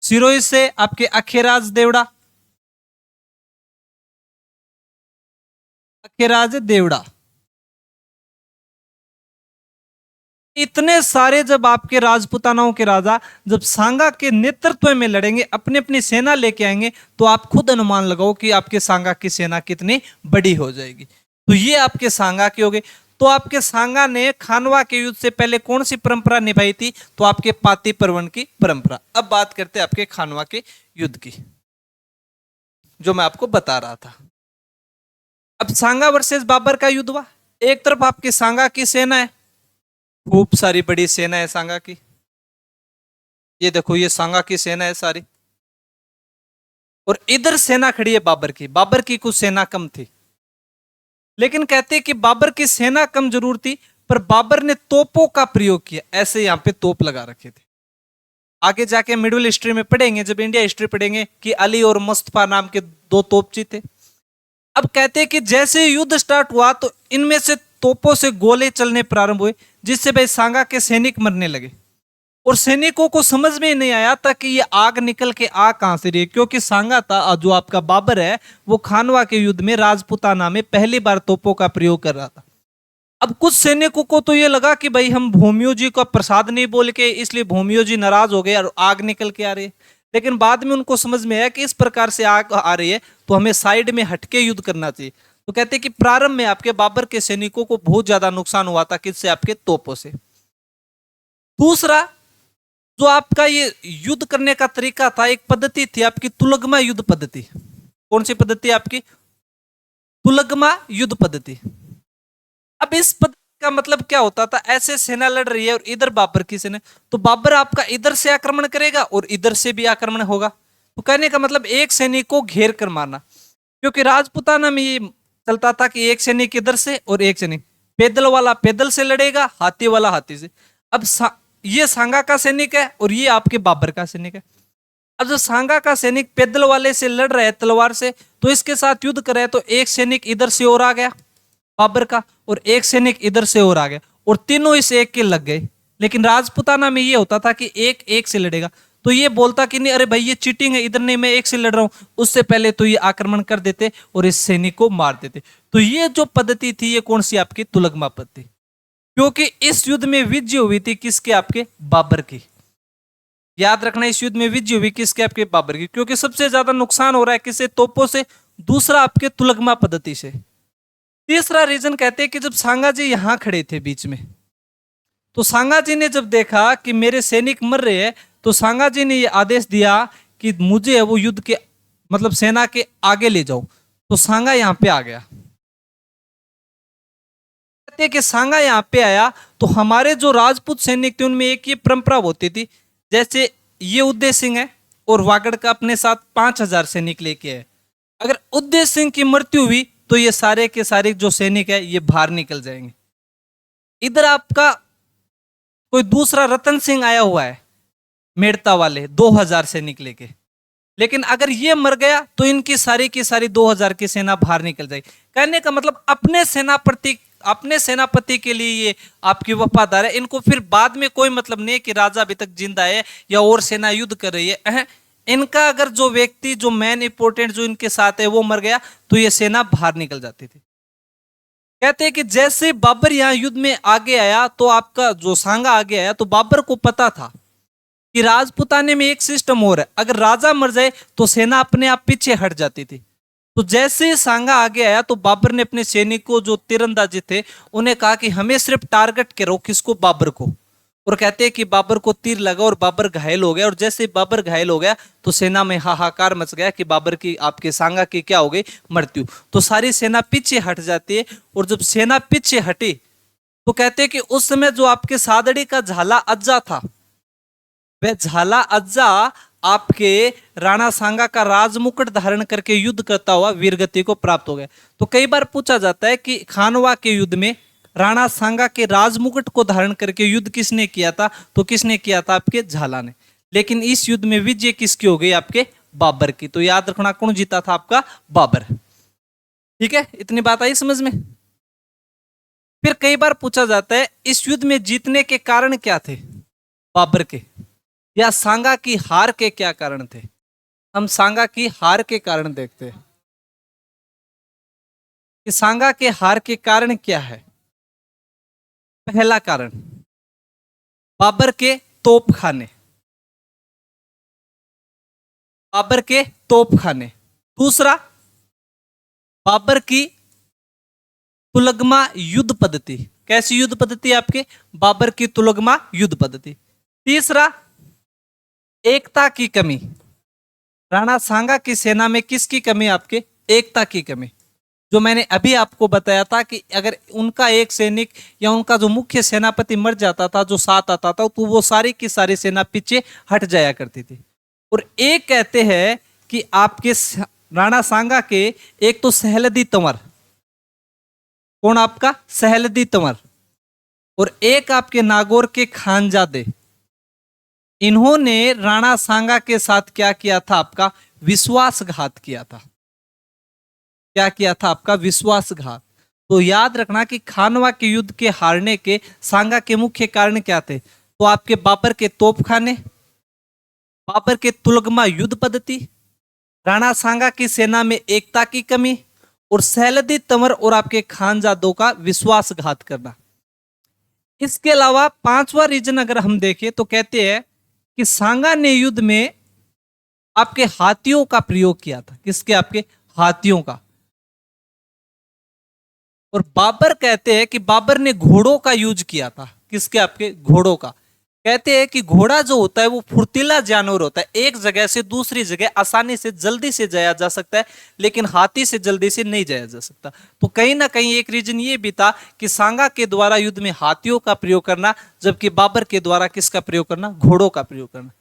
सिरोही से आपके अखेराज देवड़ा, अखेराज देवड़ा। इतने सारे जब आपके राजपुतानाओं के राजा जब सांगा के नेतृत्व में लड़ेंगे, अपनी अपनी सेना लेके आएंगे, तो आप खुद अनुमान लगाओ कि आपके सांगा की सेना कितनी बड़ी हो जाएगी। तो ये आपके सांगा के हो गए। तो आपके सांगा ने खानवा के युद्ध से पहले कौन सी परंपरा निभाई थी? तो आपके पाती पर्वन की परंपरा। अब बात करते हैं आपके खानवा के युद्ध की, जो मैं आपको बता रहा था। अब सांगा वर्सेस बाबर का युद्ध हुआ। एक तरफ आपकी सांगा की सेना है, खूब सारी बड़ी सेना है सांगा की। ये देखो, ये सांगा की सेना है सारी, और इधर सेना खड़ी है बाबर की। बाबर की कुछ सेना कम थी, लेकिन कहते हैं कि बाबर की सेना कम जरूर थी, पर बाबर ने तोपों का प्रयोग किया। ऐसे यहां पे तोप लगा रखे थे। आगे जाके मिडिल हिस्ट्री में पढ़ेंगे, जब इंडिया हिस्ट्री पढ़ेंगे, कि अली और मुस्तफा नाम के दो तोपची थे। अब कहते हैं कि जैसे युद्ध स्टार्ट हुआ तो इनमें से तोपों से गोले चलने प्रारंभ हुए, जिससे भाई सांगा के सैनिक मरने लगे। और सैनिकों को समझ में नहीं आया था कि ये आग निकल के आ कहां से रही है, क्योंकि सांगा था, जो आपका बाबर है, वो खानवा के युद्ध में राजपुताना में पहली बार तोपों का प्रयोग कर रहा था। अब कुछ सैनिकों को तो ये लगा कि भाई हम भूमियो जी का प्रसाद नहीं बोल के, इसलिए भूमियो जी नाराज हो गए और आग निकल के आ रही है। लेकिन बाद में उनको समझ में आया कि इस प्रकार से आग आ रही है तो हमें साइड में हटके युद्ध करना चाहिए। तो कहते हैं कि प्रारंभ में आपके बाबर के सैनिकों को बहुत ज्यादा नुकसान हुआ था, किससे? आपके तोपों से। दूसरा, जो आपका ये युद्ध करने का तरीका था, एक पद्धति थी आपकी तुलगमा युद्ध पद्धति। कौन सी पद्धति? आपकी तुलगमा युद्ध पद्धति। अब इस पद्धति का मतलब क्या होता था? ऐसे सेना लड़ रही है और इधर बाबर की सेना, तो बाबर आपका इधर से आक्रमण करेगा और इधर से भी आक्रमण होगा। तो कहने का मतलब एक सैनिक को घेर कर मारना। क्योंकि राजपुताना में ये चलता था कि एक सैनिक इधर से और एक सैनिक, पैदल वाला पैदल से लड़ेगा, हाथी वाला हाथी से। अब ये सांगा का सैनिक है और ये आपके बाबर का सैनिक है। अब जो सांगा का सैनिक पैदल वाले से लड़ रहा है तलवार से, तो इसके साथ युद्ध कर रहा है, तो एक सैनिक इधर से और आ गया बाबर का, और एक सैनिक इधर से और आ गया, और तीनों इस एक के लग गए। लेकिन राजपुताना में ये होता था कि एक एक से लड़ेगा। तो ये बोलता कि नहीं, अरे भाई ये चीटिंग है, इधर नहीं, मैं एक से लड़ रहा हूं। उससे पहले तो ये आक्रमण कर देते और इस सैनिक को मार देते। तो ये जो पद्धति थी, ये कौन सी? आपकी तुलगमा पद्धति। क्योंकि इस युद्ध में विजय हुई थी किसके? आपके बाबर की। याद रखना, इस युद्ध में विजय हुई किसके? आपके बाबर की। क्योंकि सबसे ज्यादा नुकसान हो रहा है किससे? तोपों से। दूसरा, आपके तुलगमा पद्धति से। तीसरा रीजन कहते हैं कि जब सांगा जी यहां खड़े थे बीच में, तो सांगा जी ने जब देखा कि मेरे सैनिक मर रहे हैं, तो सांगा जी ने यह आदेश दिया कि मुझे वो युद्ध के मतलब सेना के आगे ले जाओ। तो सांगा यहां पे आ गया। कहते हैं कि सांगा यहां पे आया तो हमारे जो राजपूत सैनिक थे उनमें एक ये परंपरा होती थी, जैसे ये उदय सिंह है और वागड़ का अपने साथ 5000 सैनिक लेके आए। अगर उदय सिंह की मृत्यु हुई तो ये सारे के सारे जो सैनिक है ये बाहर निकल जाएंगे। इधर आपका कोई दूसरा रतन सिंह आया हुआ है मेड़ता वाले 2000 सैनिक लेके, लेकिन अगर ये मर गया तो इनकी सारी की सारी 2000 की सेना बाहर निकल जाएगी। कहने का मतलब अपने सेनापति के लिए ये आपकी वफादार है। इनको फिर बाद में कोई मतलब नहीं कि राजा अभी तक जिंदा है या और सेना युद्ध कर रही है। इनका अगर जो व्यक्ति जो मेन इंपोर्टेंट जो इनके साथ है वो मर गया तो ये सेना बाहर निकल जाती थी। कहते हैं कि जैसे बाबर यहां युद्ध में आगे आया तो आपका जो सांगा आगे आया, तो बाबर को पता था कि राजपुताने में एक सिस्टम और है, अगर राजा मर जाए तो सेना अपने आप पीछे हट जाती थी। तो जैसे ही सांगा आगे आया तो बाबर ने अपने सैनिकों जो तीरंदाजी थे उन्हें कहा कि हमें सिर्फ टारगेट करो, किसको? बाबर को। और कहते हैं कि बाबर को तीर लगा और बाबर घायल हो गया, और जैसे ही बाबर घायल हो गया तो सेना में हाहाकार मच गया कि बाबर की, आपके सांगा की क्या हो गई, मृत्यु। तो सारी सेना पीछे हट जाती है, और जब सेना पीछे हटी तो कहते हैं कि उस समय जो आपके सादड़ी का झाला अज्जा था, वह झाला अज्जा आपके राणा सांगा का राजमुकुट धारण करके युद्ध करता हुआ वीरगति को प्राप्त हो गया। तो कई बार पूछा जाता है कि खानवा के युद्ध में राणा सांगा के राजमुकुट को धारण करके युद्ध किसने किया था, तो किसने किया था, आपके झाला ने। लेकिन इस युद्ध में विजय किसकी हो गई, आपके बाबर की। तो याद रखना कौन जीता था, आपका बाबर। ठीक है, इतनी बात आई समझ में। फिर कई बार पूछा जाता है इस युद्ध में जीतने के कारण क्या थे बाबर के, या सांगा की हार के क्या कारण थे। हम सांगा की हार के कारण देखते हैं कि सांगा के हार के कारण क्या है। पहला कारण बाबर के तोपखाने, बाबर के तोपखाने। दूसरा, बाबर की तुलगमा युद्ध पद्धति। कैसी युद्ध पद्धति आपके, बाबर की तुलगमा युद्ध पद्धति। तीसरा, एकता की कमी। राणा सांगा की सेना में किसकी कमी, आपके एकता की कमी। जो मैंने अभी आपको बताया था कि अगर उनका एक सैनिक या उनका जो मुख्य सेनापति मर जाता था, जो साथ आता था, तो वो सारी की सारी सेना पीछे हट जाया करती थी। और एक कहते हैं कि आपके राणा सांगा के एक तो सहलदी तंवर, कौन आपका सहलदी तंवर, और एक आपके नागौर के खानजादे, इन्होंने राणा सांगा के साथ क्या किया था, आपका विश्वासघात किया था। क्या किया था, आपका विश्वासघात। तो याद रखना कि खानवा के युद्ध के हारने के सांगा के मुख्य कारण क्या थे, तो आपके बाबर के तोपखाने, बाबर के तुलगमा युद्ध पद्धति, राणा सांगा की सेना में एकता की कमी, और सहलदी तंवर और आपके खानजादों का विश्वासघात करना। इसके अलावा पांचवा रीजन अगर हम देखें तो कहते हैं कि सांगा ने युद्ध में आपके हाथियों का प्रयोग किया था। किसके, आपके हाथियों का। और बाबर कहते हैं कि बाबर ने घोड़ों का यूज किया था। किसके, आपके घोड़ों का। कहते हैं कि घोड़ा जो होता है वो फुर्तीला जानवर होता है, एक जगह से दूसरी जगह आसानी से जल्दी से जाया जा सकता है, लेकिन हाथी से जल्दी से नहीं जाया जा सकता। तो कहीं ना कहीं एक रीजन ये भी था कि सांगा के द्वारा युद्ध में हाथियों का प्रयोग करना, जबकि बाबर के द्वारा किसका प्रयोग करना, घोड़ों का प्रयोग करना।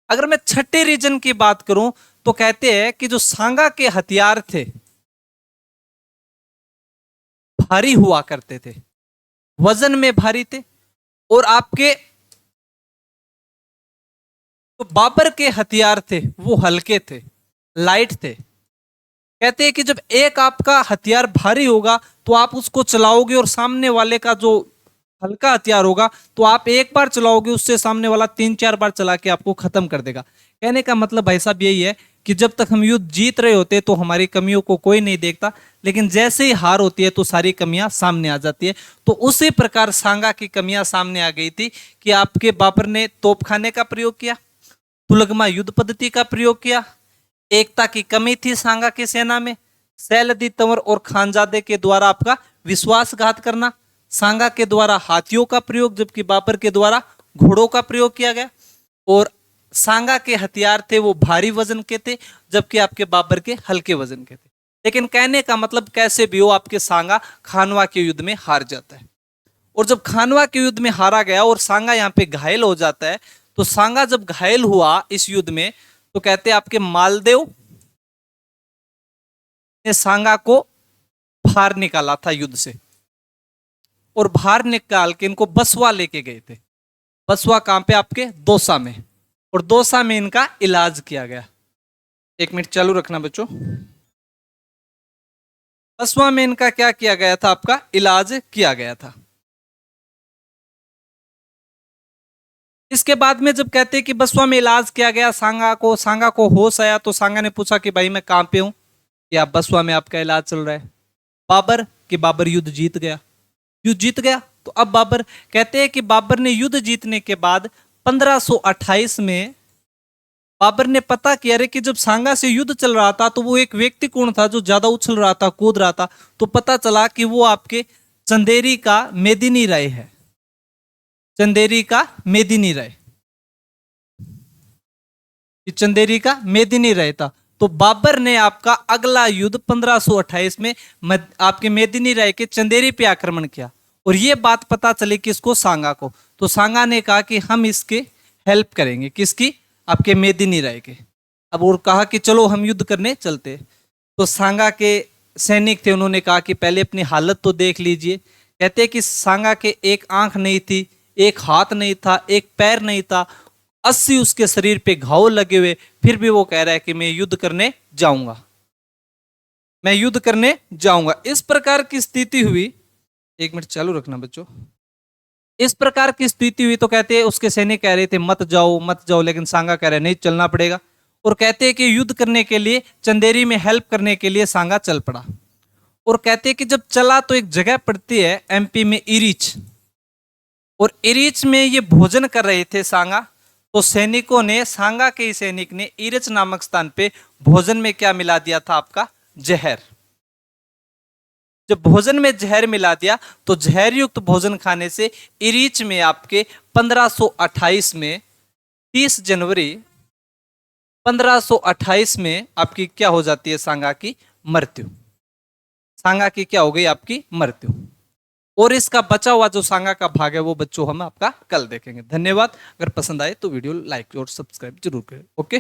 अगर मैं छठे रीजन की बात करूं तो कहते हैं कि जो सांगा के हथियार थे भारी हुआ करते थे, वजन में भारी थे, और आपके तो बाबर के हथियार थे वो हल्के थे, लाइट थे। कहते हैं कि जब एक आपका हथियार भारी होगा तो आप उसको चलाओगे, और सामने वाले का जो हल्का हथियार होगा तो आप एक बार चलाओगे, उससे सामने वाला 3-4 बार चला के आपको खत्म कर देगा। कहने का मतलब भाई साहब यही है कि जब तक हम युद्ध जीत रहे होते तो हमारी कमियों को कोई नहीं देखता, लेकिन जैसे ही हार होती है तो सारी कमियां सामने आ जाती है। तो उसी प्रकार सांगा की कमियां सामने आ गई थी कि आपके बाबर ने तोपखाने का प्रयोग किया, तुलगमा युद्ध पद्धति का प्रयोग किया, एकता की कमी थी सांगा की सेना में, सैलदी तंवर और खानजादे के द्वारा आपका विश्वासघात करना, सांगा के द्वारा हाथियों का प्रयोग जबकि बाबर के द्वारा घोड़ों का प्रयोग किया गया, और सांगा के हथियार थे वो भारी वजन के थे जबकि आपके बाबर के हल्के वजन के थे। लेकिन कहने का मतलब कैसे भी हो आपके सांगा खानवा के युद्ध में हार जाता है। और जब खानवा के युद्ध में हारा गया और सांगा यहाँ पे घायल हो जाता है, तो सांगा जब घायल हुआ इस युद्ध में तो कहते हैं आपके मालदेव ने सांगा को बाहर निकाला था युद्ध से, और बाहर निकाल के इनको बसवा लेके गए थे। बसवा कहां पे, आपके दौसा में, और दौसा में इनका इलाज किया गया। 1 मिनट चालू रखना बच्चों। बसवा में इनका क्या किया गया था, आपका इलाज किया गया था। इसके बाद में जब कहते हैं कि बसवा में इलाज किया गया सांगा को होश आया, तो सांगा ने पूछा कि भाई मैं कहां पे हूं, कि आप बसवा में आपका इलाज चल रहा है। बाबर युद्ध जीत गया। युद्ध जीत गया तो अब बाबर, कहते हैं कि बाबर ने युद्ध जीतने के बाद 1528 में बाबर ने पता किया रे कि जब सांगा से युद्ध चल रहा था तो वो एक व्यक्ति कौन था जो ज्यादा उछल रहा था, कूद रहा था, तो पता चला कि वो आपके चंदेरी का मेदिनी राय है। चंदेरी का मेदिनी राय, चंदेरी का मेदिनी राय था। तो बाबर ने आपका अगला युद्ध 1528 में आपके मेदिनी राय के चंदेरी पे आक्रमण किया, और ये बात पता चली किसको, सांगा को। तो सांगा ने कहा कि हम इसके हेल्प करेंगे, किसकी, आपके मेदिनी राय के। अब और कहा कि चलो हम युद्ध करने चलते। तो सांगा के सैनिक थे, उन्होंने कहा कि पहले अपनी हालत तो देख लीजिए। कहते कि सांगा के एक आंख नहीं थी, एक हाथ नहीं था, एक पैर नहीं था, 80 उसके शरीर पे घाव लगे हुए, फिर भी वो कह रहा है कि मैं युद्ध करने जाऊंगा, मैं युद्ध करने जाऊंगा। इस प्रकार की स्थिति हुई, 1 मिनट चालू रखना बच्चों। इस प्रकार की स्थिति हुई तो कहते हैं उसके सैनिक कह रहे थे मत जाओ मत जाओ, लेकिन सांगा कह रहे नहीं चलना पड़ेगा। और कहते हैं कि युद्ध करने के लिए, चंदेरी में हेल्प करने के लिए सांगा चल पड़ा। और कहते हैं कि जब चला तो एक जगह पड़ती है एमपी में, इरीच, और इरीच में ये भोजन कर रहे थे सांगा। तो सैनिकों ने, सांगा के ही सैनिक ने इरीच नामक स्थान पे भोजन में क्या मिला दिया था, आपका जहर। जब भोजन में जहर मिला दिया तो जहर युक्त भोजन खाने से इरीच में आपके 1528 में 30 जनवरी 1528 में आपकी क्या हो जाती है, सांगा की मृत्यु। सांगा की क्या हो गई, आपकी मृत्यु। और इसका बचा हुआ जो सांगा का भाग है वो बच्चों हम आपका कल देखेंगे। धन्यवाद। अगर पसंद आए तो वीडियो लाइक और सब्सक्राइब जरूर करें। ओके।